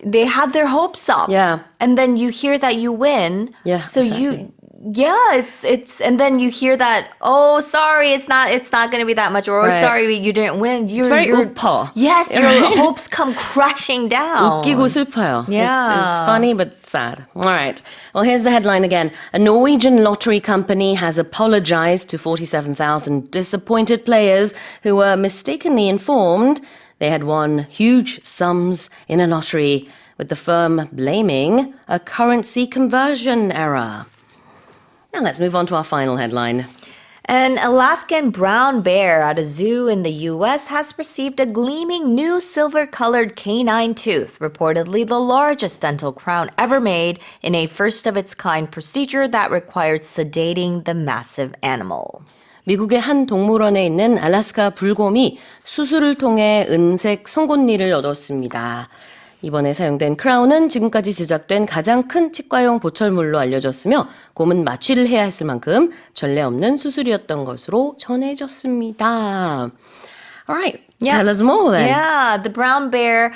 [SPEAKER 4] they have their hopes up.
[SPEAKER 2] Yeah.
[SPEAKER 4] And then you hear that you win.
[SPEAKER 2] Yeah,
[SPEAKER 4] So
[SPEAKER 2] exactly.
[SPEAKER 4] it's and then you hear that, oh sorry, it's not going to be that much, or
[SPEAKER 2] Right.
[SPEAKER 4] sorry you didn't win.
[SPEAKER 2] It's very 우퍼.
[SPEAKER 4] Yes, your hopes come crashing down.
[SPEAKER 2] 웃기고 슬퍼요.
[SPEAKER 4] Yeah.
[SPEAKER 2] It's funny but sad. All right. Well, here's the headline again. A Norwegian lottery company has apologized to 47,000 disappointed players who were mistakenly informed they had won huge sums in a lottery, with the firm blaming a currency conversion error. Now let's move on to our final headline.
[SPEAKER 4] An Alaskan brown bear at a zoo in the U.S. has received a gleaming new silver-colored canine tooth, reportedly the largest dental crown ever made in a first-of-its-kind procedure that required sedating the massive animal.
[SPEAKER 2] 미국의 한 동물원에 있는 알래스카 불곰이 수술을 통해 은색 송곳니를 얻었습니다. 이번에 사용된 크라운은 지금까지 제작된 가장 큰 치과용 보철물로 알려졌으며 곰은 마취를 해야 했을 만큼 전례 없는 수술이었던 것으로 전해졌습니다. Alright, tell us more then.
[SPEAKER 4] Yeah, the brown bear,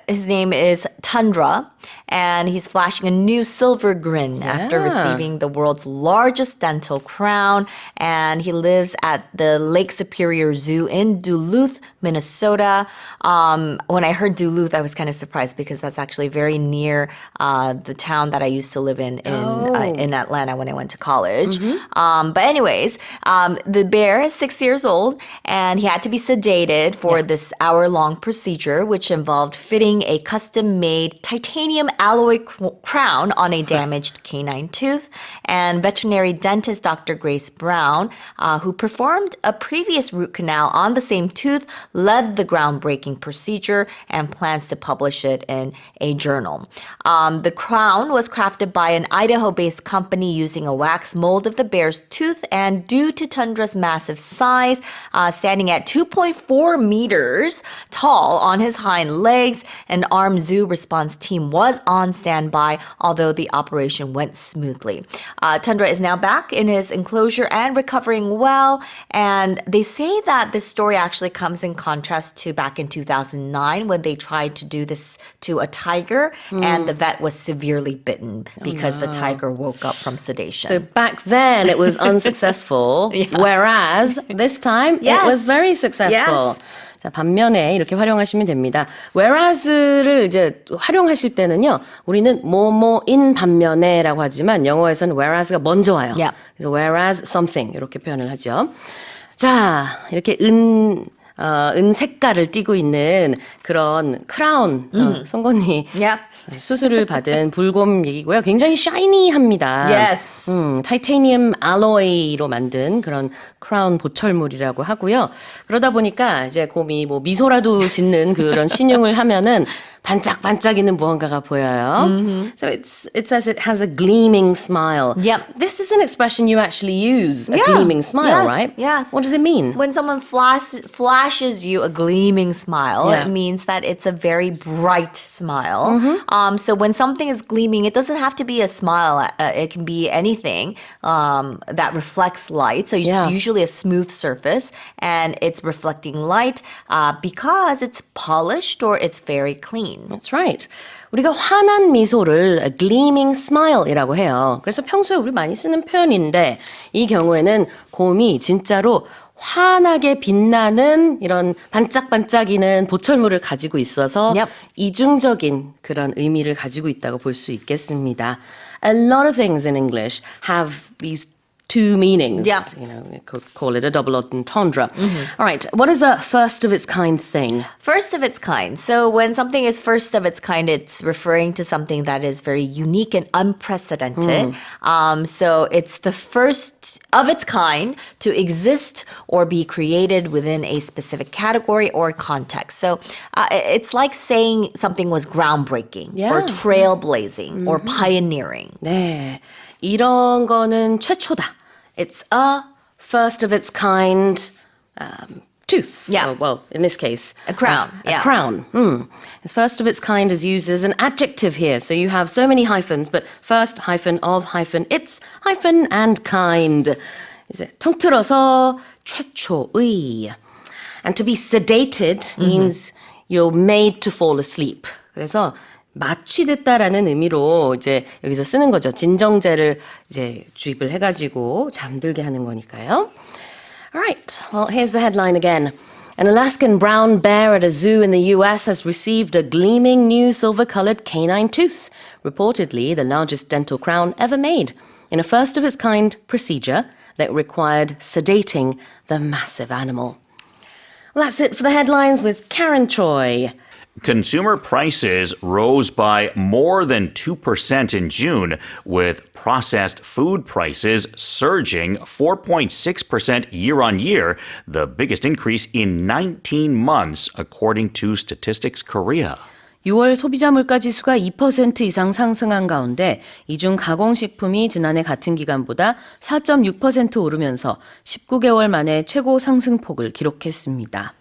[SPEAKER 4] his name is Tundra, and he's flashing a new silver grin after receiving the world's largest dental crown. And he lives at the Lake Superior Zoo in Duluth, Minnesota. When I heard Duluth, I was kind of surprised because that's actually very near the town that I used to live in Atlanta when I went to college. But anyways, the bear is 6 years old, and he had to be sedated for this hour-long procedure, which involved fitting a custom-made titanium alloy crown on a damaged canine tooth. And veterinary dentist Dr. Grace Brown, who performed a previous root canal on the same tooth, led the groundbreaking procedure and plans to publish it in a journal. The crown was crafted by an Idaho-based company using a wax mold of the bear's tooth, and due to Tundra's massive size, standing at 2.4 meters tall on his hind legs, an armed zoo response team was on standby, although the operation went smoothly. Tundra is now back in his enclosure and recovering well, and they say that this story actually comes in contrast to back in 2009 when they tried to do this to a tiger, and the vet was severely bitten because the tiger woke up from sedation.
[SPEAKER 2] So back then it was unsuccessful, whereas this time it was very successful. 자, 반면에 이렇게 활용하시면 됩니다. whereas를 이제 활용하실 때는요, 우리는 뭐뭐인 반면에라고 하지만 영어에서는 whereas가 먼저 와요. 그래서 whereas something 이렇게 표현을 하죠. 자, 이렇게 은 색깔을 띠고 있는 그런 크라운, 송곳니 수술을 받은 불곰 얘기고요. 굉장히 샤이니합니다.
[SPEAKER 4] Yes.
[SPEAKER 2] 타이타니움 알로이로 만든 그런 크라운 보철물이라고 하고요. 그러다 보니까 이제 곰이 뭐 미소라도 짓는 그런 신용을 하면은 반짝반짝이는 무언가가 보여요. So it says it has a gleaming smile.
[SPEAKER 4] Yep.
[SPEAKER 2] This is an expression you actually use, a gleaming smile, right?
[SPEAKER 4] Yes.
[SPEAKER 2] What does it mean?
[SPEAKER 4] When someone flashes you a gleaming smile, it means that it's a very bright smile. So when something is gleaming, it doesn't have to be a smile. It can be anything that reflects light. So it's usually a smooth surface, and it's reflecting light because it's polished or it's very clean. mean?
[SPEAKER 2] That's right. 우리가 환한 미소를 a gleaming smile이라고 해요. 그래서 평소에 우리 많이 쓰는 표현인데 이 경우에는 곰이 진짜로 환하게 빛나는 이런 반짝반짝이는 보철물을 가지고 있어서
[SPEAKER 4] Yep.
[SPEAKER 2] 이중적인 그런 의미를 가지고 있다고 볼 수 있겠습니다. A lot of things in English have these two meanings.
[SPEAKER 4] Yeah.
[SPEAKER 2] You know, we could call it a double entendre. All right, what is a first of its kind thing?
[SPEAKER 4] First of its kind. So when something is first of its kind, it's referring to something that is very unique and unprecedented. So it's the first of its kind to exist or be created within a specific category or context. So it's like saying something was groundbreaking or
[SPEAKER 2] Yeah.
[SPEAKER 4] trailblazing or pioneering.
[SPEAKER 2] 네, 이런 거는 최초다. It's a first of its kind tooth.
[SPEAKER 4] Yeah.
[SPEAKER 2] Or, well, in this case,
[SPEAKER 4] A crown,
[SPEAKER 2] A
[SPEAKER 4] yeah.
[SPEAKER 2] crown. First of its kind is used as an adjective here. So you have so many hyphens, but first hyphen of hyphen its hyphen and kind. 이제 통틀어서 최초의. And to be sedated means you're made to fall asleep. 그래서 마취됐다라는 의미로 이제 여기서 쓰는 거죠. 진정제를 이제 주입을 해가지고 잠들게 하는 거니까요. Alright, well, here's the headline again. An Alaskan brown bear at a zoo in the US has received a gleaming new silver-colored canine tooth, reportedly the largest dental crown ever made, in a first-of-its-kind procedure that required sedating the massive animal. Well, that's it for the headlines with Karen Choi.
[SPEAKER 5] Consumer prices rose by more than 2% in June, with processed food prices surging 4.6% year on year, the biggest increase in 19 months, according to Statistics Korea.
[SPEAKER 2] 6월 소비자 물가 지수가 2% 이상 상승한 가운데 이중 가공식품이 지난해 같은 기간보다 4.6% 오르면서 19개월 만에 최고 상승폭을 기록했습니다.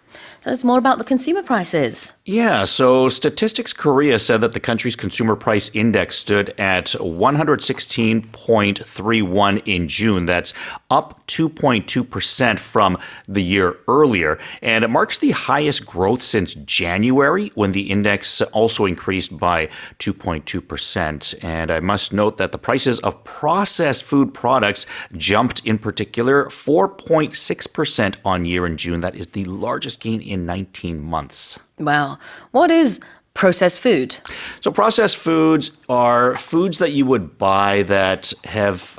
[SPEAKER 2] Tell us more about the consumer prices.
[SPEAKER 5] Yeah, so Statistics Korea said that the country's consumer price index stood at 116.31 in June. That's up 2.2% from the year earlier. And it marks the highest growth since January, when the index also increased by 2.2%. And I must note that the prices of processed food products jumped in particular 4.6% on year in June. That is the largest gain in 19 months.
[SPEAKER 2] Wow. What is processed food?
[SPEAKER 5] So processed foods are foods that you would buy that have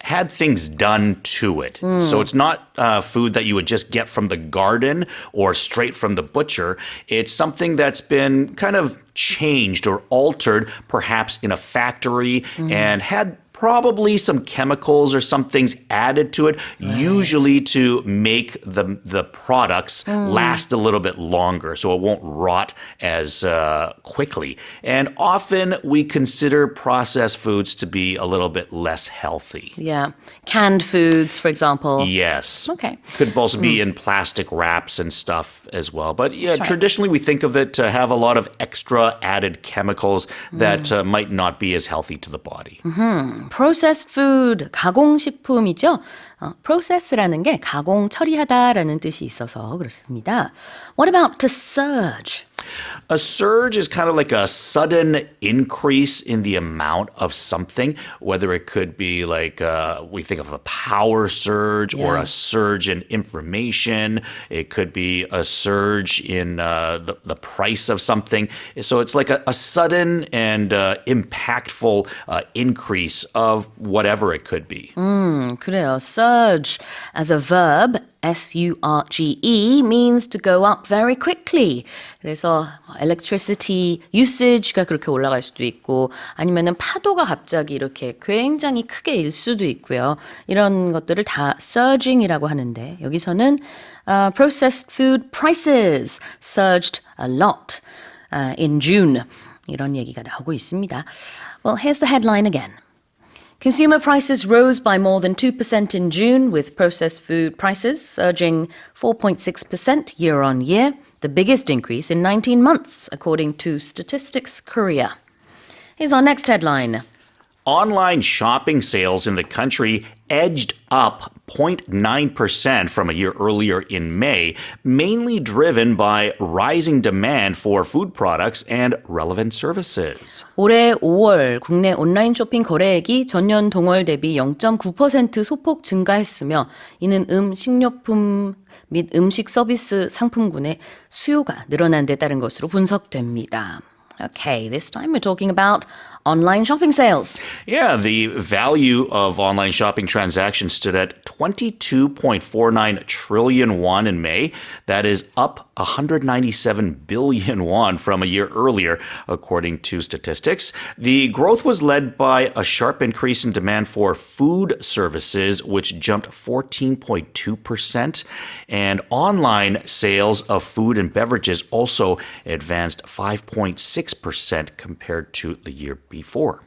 [SPEAKER 5] had things done to it. So it's not food that you would just get from the garden or straight from the butcher. It's something that's been kind of changed or altered, perhaps in a factory, and had probably some chemicals or some things added to it, usually to make the products last a little bit longer so it won't rot as quickly. And often we consider processed foods to be a little bit less healthy.
[SPEAKER 2] Yeah. Canned foods, for example.
[SPEAKER 5] Yes.
[SPEAKER 2] Okay.
[SPEAKER 5] Could also be in plastic wraps and stuff as well. But yeah,
[SPEAKER 2] right.
[SPEAKER 5] traditionally we think of it to have a lot of extra added chemicals that might not be as healthy to the body.
[SPEAKER 2] Processed food, 가공식품이죠. process라는 게 가공 처리하다라는 뜻이 있어서 그렇습니다. What about to surge?
[SPEAKER 5] A surge is kind of like a sudden increase in the amount of something, whether it could be like we think of a power surge or a surge in information. It could be a surge in the price of something. So it's like a sudden and impactful increase of whatever it could be.
[SPEAKER 2] 그래요. Surge as a verb, S-U-R-G-E means to go up very quickly. 그래서 electricity usage가 그렇게 올라갈 수도 있고 아니면은 파도가 갑자기 이렇게 굉장히 크게 일 수도 있고요. 이런 것들을 다 surging이라고 하는데 여기서는 processed food prices surged a lot in June. 이런 얘기가 나오고 있습니다. Well, here's the headline again. Consumer prices rose by more than 2% in June, with processed food prices surging 4.6% year on year, the biggest increase in 19 months, according to Statistics Korea. Here's our next headline.
[SPEAKER 5] Online shopping sales in the country edged up 0.9% from a year earlier in May, mainly driven by rising demand for food products and relevant services.
[SPEAKER 2] 올해 5월 국내 온라인 쇼핑 거래액이 전년 동월 대비 0.9% 소폭 증가했으며 이는 식료품 및 음식 서비스 상품군의 수요가 늘어난 데 따른 것으로 분석됩니다. Okay, this time we're talking about online shopping sales.
[SPEAKER 5] Yeah, the value of online shopping transactions stood at 22.49 trillion won in May. That is up 197 billion won from a year earlier, according to statistics. The growth was led by a sharp increase in demand for food services, which jumped 14.2%. And online sales of food and beverages also advanced 5.6% compared to the year before.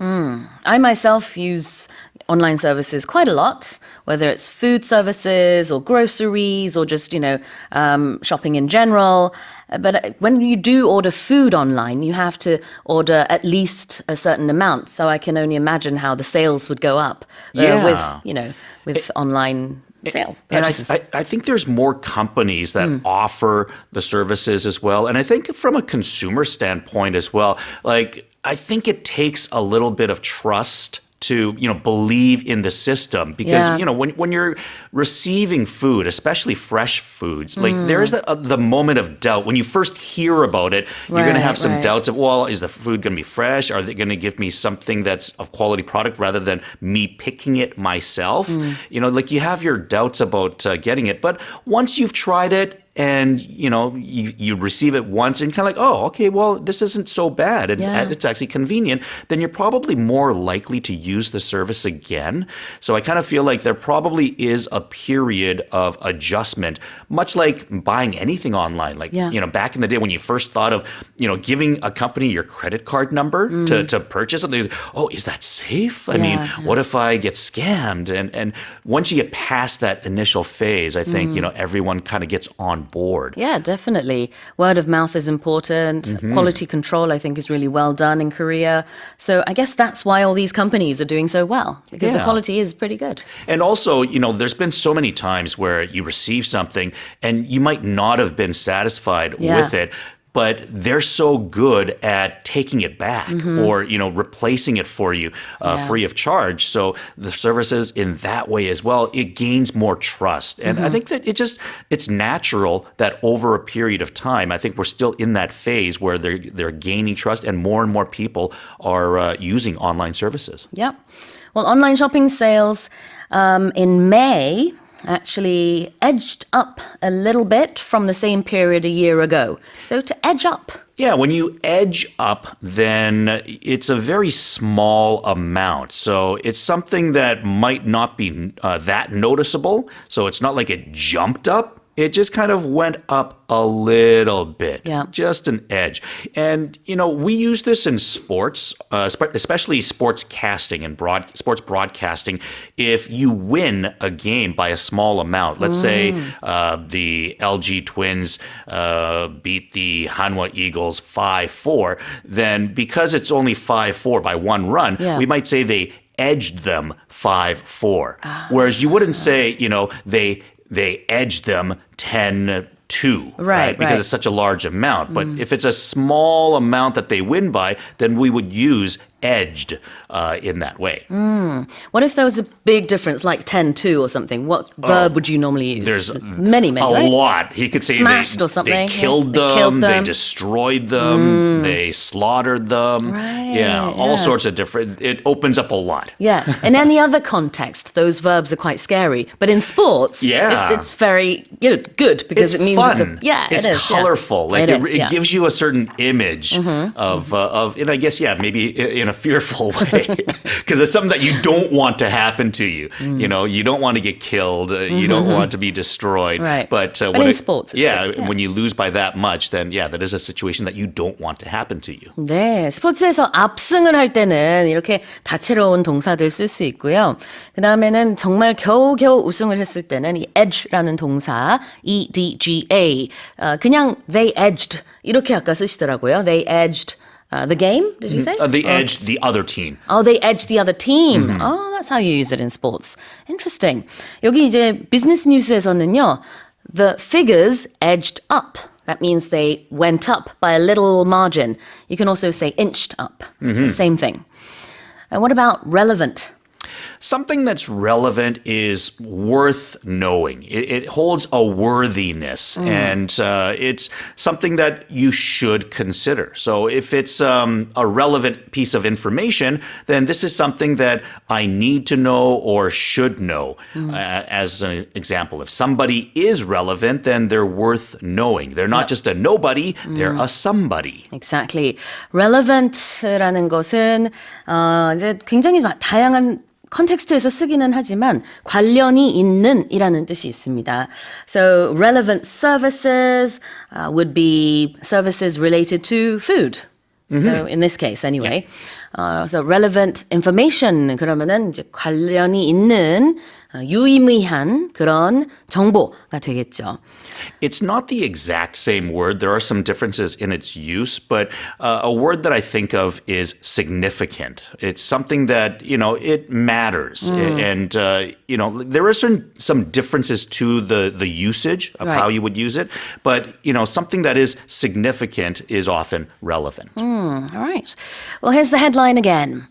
[SPEAKER 2] I myself use online services quite a lot, whether it's food services or groceries or just, shopping in general. But when you do order food online, you have to order at least a certain amount. So I can only imagine how the sales would go up with online sale purchases.
[SPEAKER 5] And I think there's more companies that offer the services as well. And I think from a consumer standpoint as well, I think it takes a little bit of trust to believe in the system because when you're receiving food, especially fresh foods, there's the moment of doubt when you first hear about it. You're going to have some doubts of, well, is the food going to be fresh? Are they going to give me something that's of quality product rather than me picking it myself? You have your doubts about getting it, but once you've tried it and you receive it once and kind of okay, well, this isn't so bad. It's actually convenient. Then you're probably more likely to use the service again. So I kind of feel like there probably is a period of adjustment, much like buying anything online. Back in the day when you first thought of, giving a company your credit card number to purchase something. Oh, is that safe? I mean, what if I get scammed? And once you get past that initial phase, I think, everyone kind of gets on board.
[SPEAKER 2] Yeah, definitely. Word of mouth is important. Quality control, I think, is really well done in Korea. So I guess that's why all these companies are doing so well, because the quality is pretty good.
[SPEAKER 5] And also, there's been so many times where you receive something and you might not have been satisfied with it, but they're so good at taking it back or, replacing it for you free of charge. So the services in that way as well, it gains more trust. And I think that it's natural that over a period of time, I think we're still in that phase where they're gaining trust and more people are using online services.
[SPEAKER 2] Yep. Well, online shopping sales in May actually edged up a little bit from the same period a year ago. So to edge up.
[SPEAKER 5] Yeah, when you edge up, then it's a very small amount. So it's something that might not be that noticeable. So it's not like it jumped up. It just kind of went up a little bit, just an edge. And, we use this in sports, especially sports casting and sports broadcasting. If you win a game by a small amount, let's say the LG Twins beat the Hanwha Eagles 5-4, then because it's only 5-4 by one run, we might say they edged them 5-4. Whereas you wouldn't say, they edged them 10-2, right? Because it's such a large amount. But if it's a small amount that they win by, then we would use edged in that way.
[SPEAKER 2] What if there was a big difference, like 10-2 or something? What verb would you normally use?
[SPEAKER 5] There's
[SPEAKER 2] many,
[SPEAKER 5] a
[SPEAKER 2] right?
[SPEAKER 5] lot. He could say
[SPEAKER 2] smashed or something.
[SPEAKER 5] They killed them, they destroyed them, they slaughtered them. All sorts of different. It opens up a lot.
[SPEAKER 2] Yeah. In any other context, those verbs are quite scary. But in sports, it's very good because it means
[SPEAKER 5] fun.
[SPEAKER 2] It is
[SPEAKER 5] colorful.
[SPEAKER 2] Yeah.
[SPEAKER 5] It gives you a certain image of, and I guess maybe in a fearful way, because it's something that you don't want to happen to you. You don't want to get killed. You don't want to be destroyed.
[SPEAKER 2] Right.
[SPEAKER 5] But
[SPEAKER 2] in sports, it's
[SPEAKER 5] when you lose by that much, then that is a situation that you don't want to happen to you.
[SPEAKER 2] 네, 스포츠에서 압승을 할 때는 이렇게 다채로운 동사들 쓸 수 있고요. 그 다음에는 정말 겨우겨우 우승을 했을 때는 이 edge라는 동사, EDGA, 그냥 they edged 이렇게 아까 쓰시더라고요. They edged The game, did you say?
[SPEAKER 5] They edged the other team.
[SPEAKER 2] Oh, they edged the other team. Oh, that's how you use it in sports. Interesting. 여기 이제 비즈니스 뉴스에서는요. The figures edged up. That means they went up by a little margin. You can also say inched up. Same thing. What about relevant?
[SPEAKER 5] Something that's relevant is worth knowing. It holds a worthiness, and it's something that you should consider. So if it's a relevant piece of information, then this is something that I need to know or should know. As an example, if somebody is relevant, then they're worth knowing. They're not just a nobody, they're a somebody.
[SPEAKER 2] Exactly. relevant라는 것은 이제 굉장히 다양한 컨텍스트에서 쓰기는 하지만 관련이 있는 이라는 뜻이 있습니다. So relevant services would be services related to food. So in this case anyway. So relevant information 그러면은 이제 관련이 있는 유의미한 그런 정보가 되겠죠.
[SPEAKER 5] It's not the exact same word. There are some differences in its use, but a word that I think of is significant. It's something that, it matters. And, there are some differences to the usage of how you would use it, but, something that is significant is often relevant.
[SPEAKER 2] All right. Well, here's the headline again.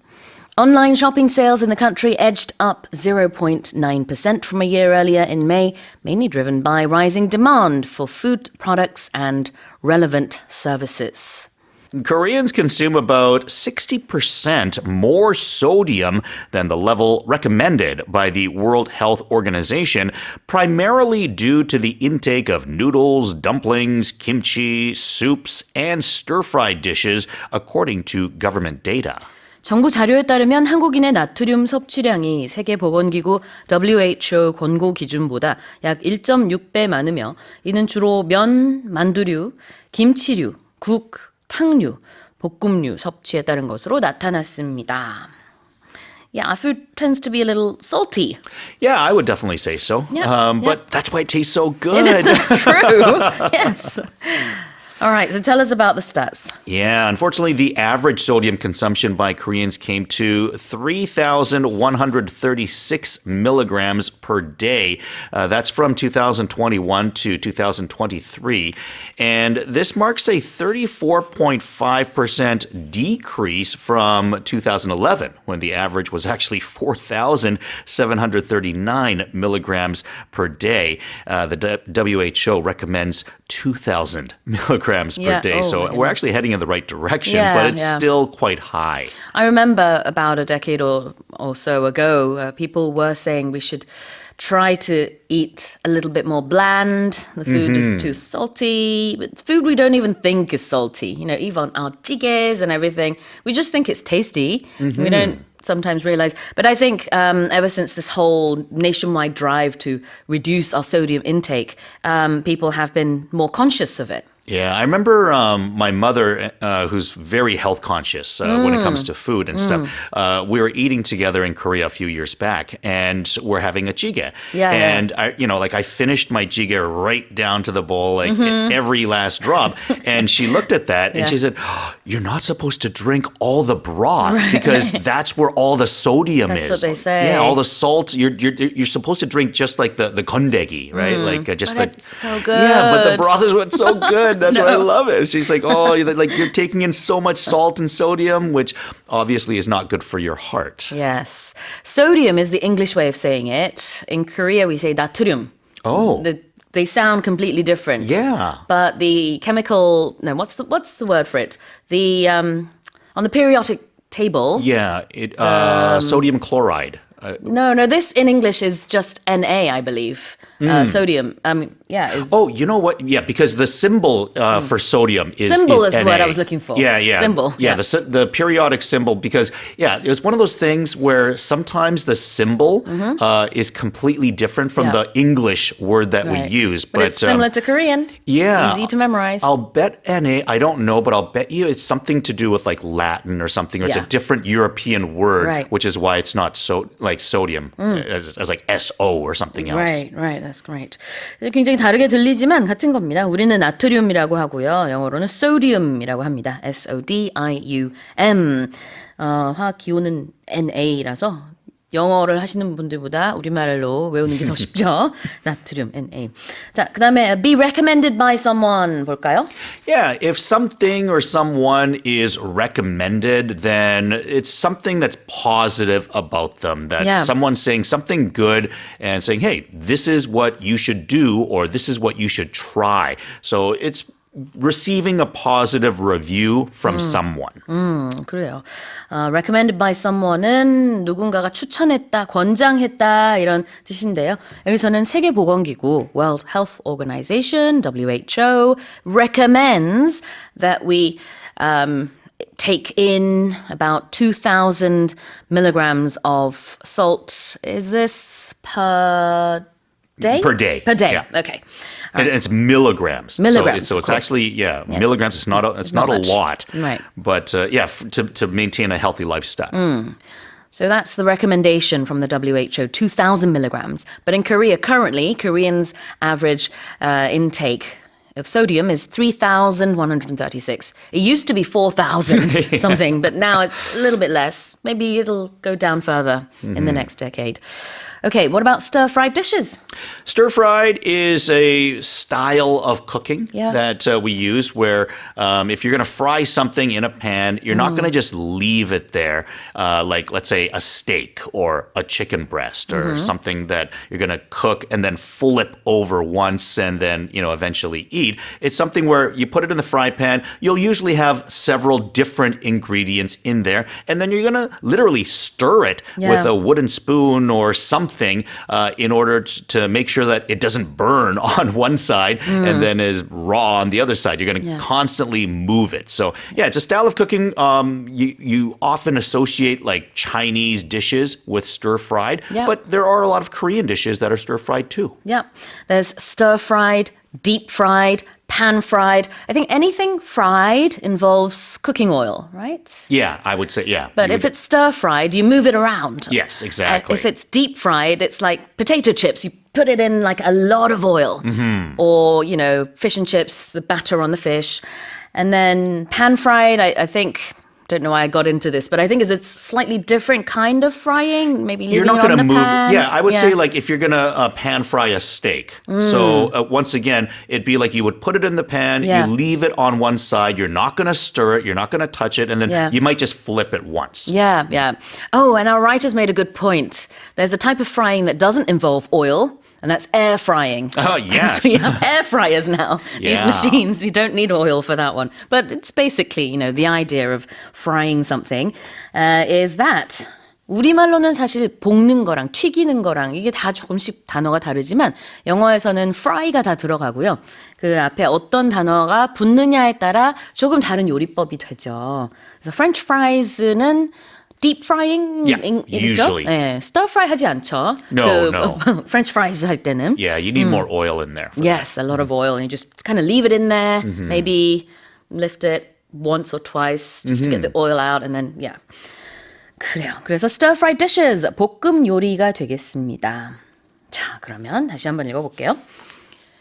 [SPEAKER 2] Online shopping sales in the country edged up 0.9% from a year earlier in May, mainly driven by rising demand for food products and relevant services.
[SPEAKER 5] Koreans consume about 60% more sodium than the level recommended by the World Health Organization, primarily due to the intake of noodles, dumplings, kimchi, soups, and stir-fried dishes, according to government data.
[SPEAKER 2] 정부 자료에 따르면 한국인의 나트륨 섭취량이 세계보건기구 WHO 권고 기준보다 약 1.6배 많으며 이는 주로 면, 만두류, 김치류, 국, 탕류, 볶음류 섭취에 따른 것으로 나타났습니다. Yeah, our food tends to be a little salty.
[SPEAKER 5] Yeah, I would definitely say so. But that's why it tastes so good.
[SPEAKER 2] That's true. Yes. All right, so tell us about the stats.
[SPEAKER 5] Yeah, unfortunately, the average sodium consumption by Koreans came to 3,136 milligrams per day. That's from 2021 to 2023. And this marks a 34.5% decrease from 2011, when the average was actually 4,739 milligrams per day. The WHO recommends 2,000 milligrams per day. So we're actually heading in the right direction, but it's still quite high.
[SPEAKER 2] I remember about a decade or so ago, people were saying we should try to eat a little bit more bland. The food is too salty. But food we don't even think is salty. Even our jigaes and everything, we just think it's tasty. We don't sometimes realize. But I think ever since this whole nationwide drive to reduce our sodium intake, people have been more conscious of it.
[SPEAKER 5] Yeah, I remember my mother, who's very health conscious when it comes to food and stuff. We were eating together in Korea a few years back, and we're having a jjigae. And I finished my jjigae right down to the bowl, every last drop. And she looked at that and she said, "You're not supposed to drink all the broth because that's where all the sodium is."
[SPEAKER 2] That's what they say.
[SPEAKER 5] Yeah, all the salt. You're supposed to drink just like the gondegi, right?
[SPEAKER 2] It's so good.
[SPEAKER 5] Yeah, but the broth is what's so good. That's why I love it. She's like, you're taking in so much salt and sodium, which obviously is not good for your heart.
[SPEAKER 2] Yes. Sodium is the English way of saying it. In Korea, we say natrium.
[SPEAKER 5] Oh.
[SPEAKER 2] They sound completely different.
[SPEAKER 5] Yeah.
[SPEAKER 2] But the chemical, what's the word for it? The, on the periodic table.
[SPEAKER 5] Yeah, sodium chloride.
[SPEAKER 2] No, this in English is just Na, I believe. Sodium. Is.
[SPEAKER 5] Oh, you know what? Yeah, because the symbol for sodium is
[SPEAKER 2] symbol is
[SPEAKER 5] Na.
[SPEAKER 2] what I was looking for.
[SPEAKER 5] Yeah.
[SPEAKER 2] Symbol.
[SPEAKER 5] Yeah, the periodic symbol, because it's one of those things where sometimes the symbol is completely different from the English word that we use.
[SPEAKER 2] But it's similar to Korean.
[SPEAKER 5] Yeah.
[SPEAKER 2] Easy to memorize.
[SPEAKER 5] I'll bet Na, I don't know, but I'll bet you it's something to do with like Latin or something, or it's a different European word, which is why it's not like sodium as like SO or something else.
[SPEAKER 2] Right. That's great. 굉장히 다르게 들리지만 같은 겁니다. 우리는 나트륨이라고 하고요. 영어로는 sodium이라고 합니다. S-O-D-I-U-M. 화학 기호는 Na.라서 영어를 하시는 분들보다 우리말로 외우는 게 더 쉽죠. 나트륨, Na. 자, 그 다음에 be recommended by someone 볼까요?
[SPEAKER 5] Yeah, if something or someone is recommended, then it's something that's positive about them. That
[SPEAKER 2] Yeah.
[SPEAKER 5] someone's saying something good and saying, hey, this is what you should do or this is what you should try. So it's receiving a positive review from someone.
[SPEAKER 2] 그래요. recommended by someone은 누군가가 추천했다, 권장했다 이런 뜻인데요. 여기서는 세계보건기구 World Health Organization, WHO, recommends that we take in about 2,000 milligrams of salt. Is this per day?
[SPEAKER 5] Per day.
[SPEAKER 2] Per day.
[SPEAKER 5] Yeah.
[SPEAKER 2] Okay.
[SPEAKER 5] And it's milligrams.
[SPEAKER 2] Milligrams,
[SPEAKER 5] So
[SPEAKER 2] of
[SPEAKER 5] it's
[SPEAKER 2] course.
[SPEAKER 5] actually, milligrams. It's not a
[SPEAKER 2] not much.
[SPEAKER 5] lot.
[SPEAKER 2] Right.
[SPEAKER 5] But to maintain a healthy lifestyle.
[SPEAKER 2] So that's the recommendation from the WHO, 2,000 milligrams. But in Korea, currently, Koreans' average intake of sodium is 3,136. It used to be 4,000 something, but now it's a little bit less. Maybe it'll go down further in the next decade. Okay, what about stir-fried dishes?
[SPEAKER 5] Stir-fried is a style of cooking
[SPEAKER 2] Yeah.
[SPEAKER 5] that we use where if you're going to fry something in a pan, you're not going to just leave it there like, let's say, a steak or a chicken breast or something that you're going to cook and then flip over once and then, eventually eat. It's something where you put it in the fry pan. You'll usually have several different ingredients in there, and then you're going to literally stir it with
[SPEAKER 2] Yeah.
[SPEAKER 5] a wooden spoon or something in order to make sure that it doesn't burn on one side and then is raw on the other side. You're going to constantly move it. So yeah, it's a style of cooking you often associate like Chinese dishes with stir-fried,
[SPEAKER 2] Yeah.
[SPEAKER 5] but there are a lot of Korean dishes that are stir-fried too.
[SPEAKER 2] Yeah, there's stir-fried, deep-fried, pan-fried. I think anything fried involves cooking oil, right?
[SPEAKER 5] Yeah, I would say, yeah.
[SPEAKER 2] But
[SPEAKER 5] You
[SPEAKER 2] if
[SPEAKER 5] would-
[SPEAKER 2] it's stir-fried, you move it around.
[SPEAKER 5] Yes, exactly.
[SPEAKER 2] If it's deep-fried, it's like potato chips. You put it in like a lot of oil. Or, fish and chips, the batter on the fish. And then pan-fried, I think... Don't know why I got into this, but I think it's a slightly different kind of frying. Maybe
[SPEAKER 5] You're
[SPEAKER 2] leaving
[SPEAKER 5] not
[SPEAKER 2] it on
[SPEAKER 5] going to
[SPEAKER 2] the
[SPEAKER 5] move.
[SPEAKER 2] pan.
[SPEAKER 5] Yeah, I would say like if you're going to pan fry a steak. So once again, it'd be like you would put it in the pan,
[SPEAKER 2] Yeah.
[SPEAKER 5] you leave it on one side, you're not going to stir it, you're not going to touch it, and then
[SPEAKER 2] Yeah.
[SPEAKER 5] you might just flip it once.
[SPEAKER 2] Yeah, yeah. Oh, and our writers made a good point. There's a type of frying that doesn't involve oil, and that's air frying.
[SPEAKER 5] Oh, yes.
[SPEAKER 2] So you have air fryers now. These
[SPEAKER 5] Yeah.
[SPEAKER 2] machines, you don't need oil for that one. But it's basically, the idea of frying something is that. 우리말로는 사실 볶는 거랑 튀기는 거랑 이게 다 조금씩 단어가 다르지만 영어에서는 fry가 다 들어가고요. 그 앞에 어떤 단어가 붙느냐에 따라 조금 다른 요리법이 되죠. 그래서 French fries는 deep frying
[SPEAKER 5] Yeah,
[SPEAKER 2] 이죠?
[SPEAKER 5] usually.
[SPEAKER 2] 네, stir fry 하지 않죠.
[SPEAKER 5] No, no.
[SPEAKER 2] French fries 할 때는.
[SPEAKER 5] Yeah, you need more oil in there.
[SPEAKER 2] Yes, a lot of oil, and you just kind of leave it in there. Maybe lift it once or twice just to get the oil out, and then 그래요. 그래서 stir-fried dishes, 볶음 요리가 되겠습니다. 자, 그러면 다시 한번 읽어볼게요.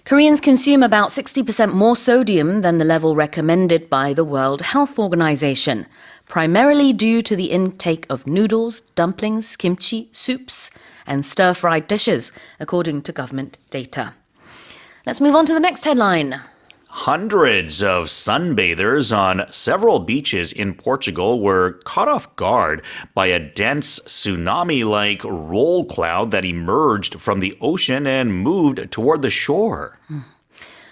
[SPEAKER 2] Koreans consume about 60% more sodium than the level recommended by the World Health Organization, primarily due to the intake of noodles, dumplings, kimchi, soups, and stir-fried dishes, according to government data. Let's move on to the next headline.
[SPEAKER 5] Hundreds of sunbathers on several beaches in Portugal were caught off guard by a dense tsunami-like roll cloud that emerged from the ocean and moved toward the shore.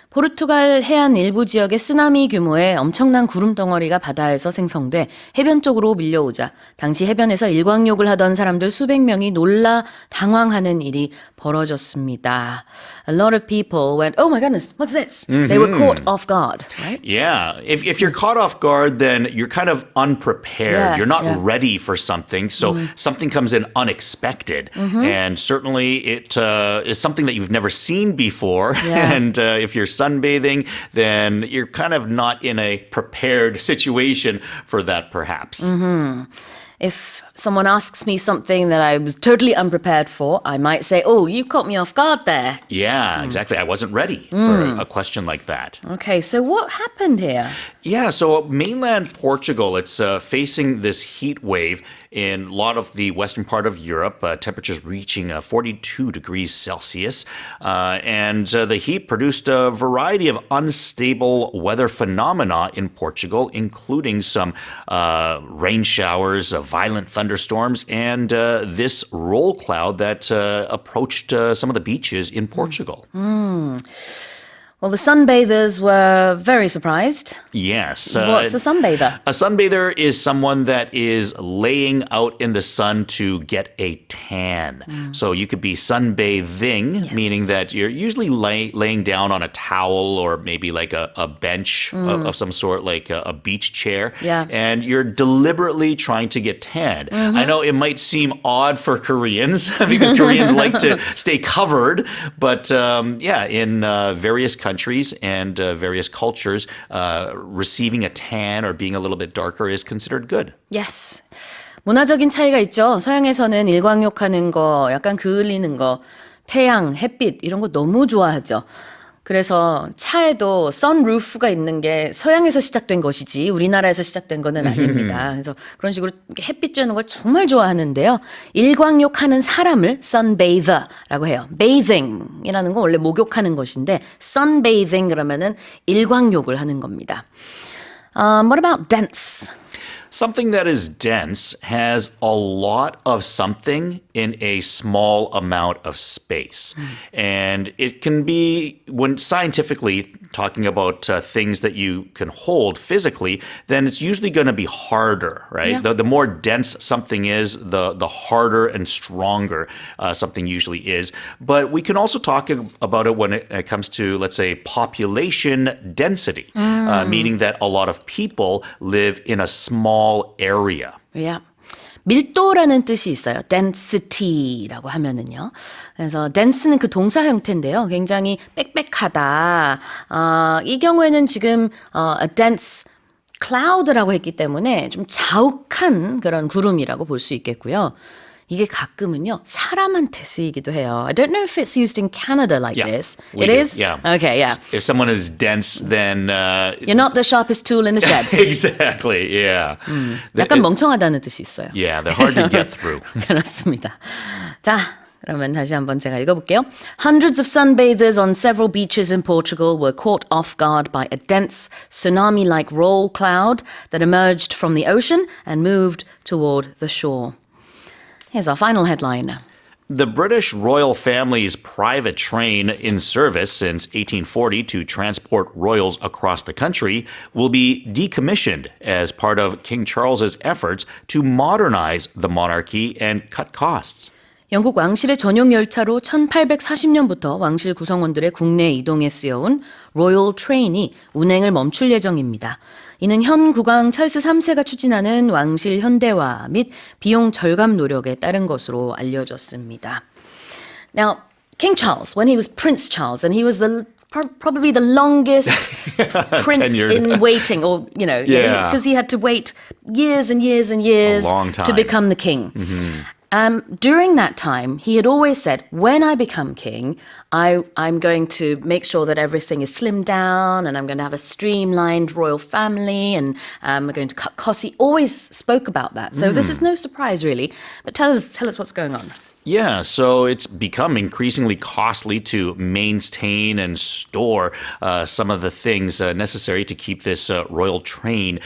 [SPEAKER 2] 포르투갈 해안 일부 지역에 쓰나미 규모의 엄청난 구름 덩어리가 바다에서 생성돼 해변 쪽으로 밀려오자 당시 해변에서 일광욕을 하던 사람들 수백 명이 놀라 당황하는 일이 벌어졌습니다. A lot of people went, oh my goodness, what's this? They were caught off guard, right?
[SPEAKER 5] Yeah, if you're caught off guard, then you're kind of unprepared.
[SPEAKER 2] Yeah,
[SPEAKER 5] You're not
[SPEAKER 2] yeah.
[SPEAKER 5] ready for something, so something comes in unexpected. And certainly it is something that you've never seen before.
[SPEAKER 2] Yeah.
[SPEAKER 5] And if you're sunbathing, then you're kind of not in a prepared situation for that, perhaps.
[SPEAKER 2] If someone asks me something that I was totally unprepared for, I might say, oh, you caught me off guard there.
[SPEAKER 5] Yeah, exactly. I wasn't ready for a question like that.
[SPEAKER 2] Okay, so what happened here?
[SPEAKER 5] Yeah, so mainland Portugal, it's facing this heat wave in a lot of the western part of Europe, temperatures reaching 42 degrees Celsius. And the heat produced a variety of unstable weather phenomena in Portugal, including some rain showers, violent thunderstorms, and this roll cloud that approached some of the beaches in Portugal.
[SPEAKER 2] Well, the sunbathers were very surprised.
[SPEAKER 5] Yes.
[SPEAKER 2] What's a sunbather?
[SPEAKER 5] A sunbather is someone that is laying out in the sun to get a tan. So you could be sunbathing, meaning that you're usually laying down on a towel or maybe like a bench of some sort, like a beach chair.
[SPEAKER 2] Yeah.
[SPEAKER 5] And you're deliberately trying to get tan. I know it might seem odd for Koreans because Koreans like to stay covered. But in various countries and various cultures, receiving a tan or being a little bit darker is considered good.
[SPEAKER 2] Yes. 문화적인 차이가 있죠. 서양에서는 일광욕하는 거, 약간 그을리는 거, 태양, 햇빛 이런 거 너무 좋아하죠. 그래서 차에도 선루프가 있는 게 서양에서 시작된 것이지 우리나라에서 시작된 거는 아닙니다. 그래서 그런 식으로 햇빛 쬐는 걸 정말 좋아하는데요. 일광욕하는 사람을 sunbather라고 해요. bathing이라는 건 원래 목욕하는 것인데 sunbathing 그러면은 일광욕을 하는 겁니다. What about dense?
[SPEAKER 5] Something that is dense has a lot of something in a small amount of space. And it can be, when scientifically talking about things that you can hold physically, then it's usually going to be harder, right?
[SPEAKER 2] Yeah.
[SPEAKER 5] The more dense something is, the harder and stronger something usually is. But we can also talk about it when it comes to, let's say, population density, meaning that a lot of people live in a small area.
[SPEAKER 2] Yeah. 밀도라는 뜻이 있어요. density라고 하면은요. 그래서 dense는 그 동사 형태인데요. 굉장히 빽빽하다. 이 경우에는 지금 a dense cloud라고 했기 때문에 좀 자욱한 그런 구름이라고 볼 수 있겠고요. 이게 가끔은요 사람한테 쓰이기도 해요. I don't know if it's used in Canada like this. It is?
[SPEAKER 5] Yeah.
[SPEAKER 2] Okay, yeah.
[SPEAKER 5] If someone is dense, then...
[SPEAKER 2] You're not the sharpest tool in the shed.
[SPEAKER 5] Exactly, yeah.
[SPEAKER 2] 약간 멍청하다는 뜻이 있어요.
[SPEAKER 5] Yeah, they're hard to get through.
[SPEAKER 2] 그렇습니다. 자, 그러면 다시 한번 제가 읽어볼게요. Hundreds of sunbathers on several beaches in Portugal were caught off guard by a dense tsunami-like roll cloud that emerged from the ocean and moved toward the shore. Here's our final headline.
[SPEAKER 5] The British royal family's private train in service since 1840 to transport royals across the country will be decommissioned as part of King Charles's efforts to modernize the monarchy and cut costs.
[SPEAKER 2] 영국 왕실의 전용 열차로 1840년부터 왕실 구성원들의 국내 이동에 쓰여온 로열 트레인이 운행을 멈출 예정입니다. 이는 현 국왕 찰스 3세가 추진하는 왕실 현대화 및 비용 절감 노력에 따른 것으로 알려졌습니다. Now, King Charles, when he was Prince Charles, and he was probably the longest prince in waiting, or, you know, because he had to wait years and years and years to become the king. During that time, he had always said, when I become king, I'm going to make sure that everything is slimmed down and I'm going to have a streamlined royal family and I'm going to cut costs. He always spoke about that. So this is no surprise, really. But tell us what's going on.
[SPEAKER 5] Yeah, so it's become increasingly costly to maintain and store some of the things necessary to keep this royal train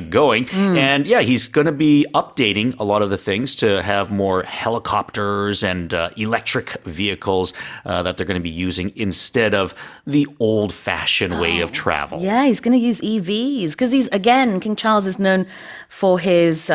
[SPEAKER 5] going. And yeah, he's going to be updating a lot of the things to have more helicopters and electric vehicles that they're going to be using instead of the old-fashioned way of travel.
[SPEAKER 2] Yeah, he's going to use EVs because King Charles is known for his,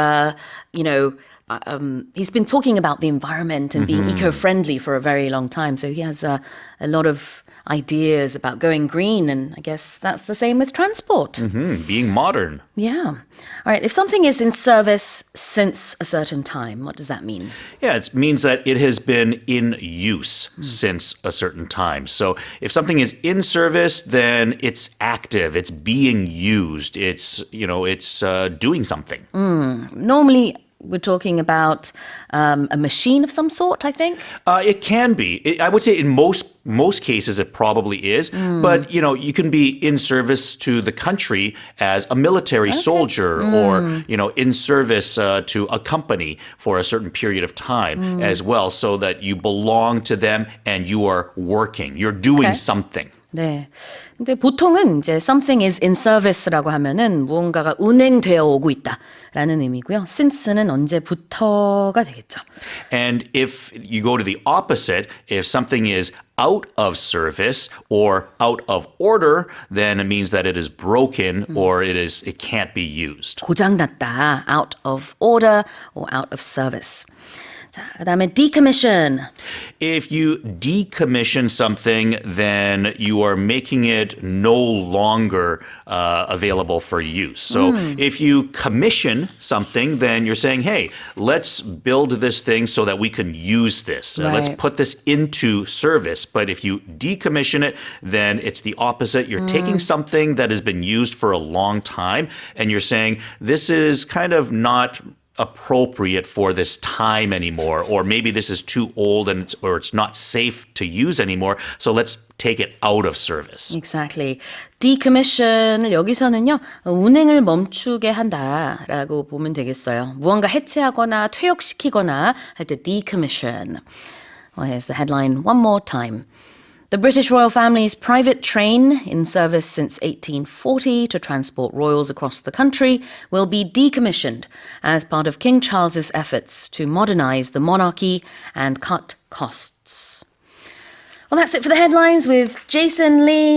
[SPEAKER 2] he's been talking about the environment and being eco-friendly for a very long time. So he has a lot of ideas about going green. And I guess that's the same with transport.
[SPEAKER 5] Being modern.
[SPEAKER 2] Yeah. All right. If something is in service since a certain time, what does that mean?
[SPEAKER 5] Yeah, it means that it has been in use since a certain time. So if something is in service, then it's active, it's being used, it's doing something.
[SPEAKER 2] Normally, we're talking about a machine of some sort, I think.
[SPEAKER 5] It can be. I would say in most cases it probably is. But, you can be in service to the country as a military soldier or, in service to a company for a certain period of time as well so that you belong to them and you are working. You're doing something.
[SPEAKER 2] 네. 근데 보통은 이제 something is in service라고 하면은 무언가가 운행되어 오고 있다라는 의미고요. since는 언제부터가 되겠죠.
[SPEAKER 5] And if you go to the opposite, if something is out of service or out of order, then it means that it is broken or it can't be used.
[SPEAKER 2] 고장났다, out of order or out of service. 자, 그다음에 decommission.
[SPEAKER 5] If you decommission something, then you are making it no longer available for use. So if you commission something, then you're saying, hey, let's build this thing so that we can use this. Let's put this into service. But if you decommission it, then it's the opposite. You're taking something that has been used for a long time, and you're saying, this is kind of not appropriate for this time anymore, or maybe this is too old and it's not safe to use anymore, so let's take it out of service.
[SPEAKER 2] Exactly. decommission을 여기서는요, 운행을 멈추게 한다라고 보면 되겠어요. 무언가 해체하거나 퇴역시키거나 할 때 decommission. Here's the headline one more time. The British royal family's private train, in service since 1840 to transport royals across the country, will be decommissioned as part of King Charles's efforts to modernise the monarchy and cut costs. Well, that's it for the headlines with Jason Lee.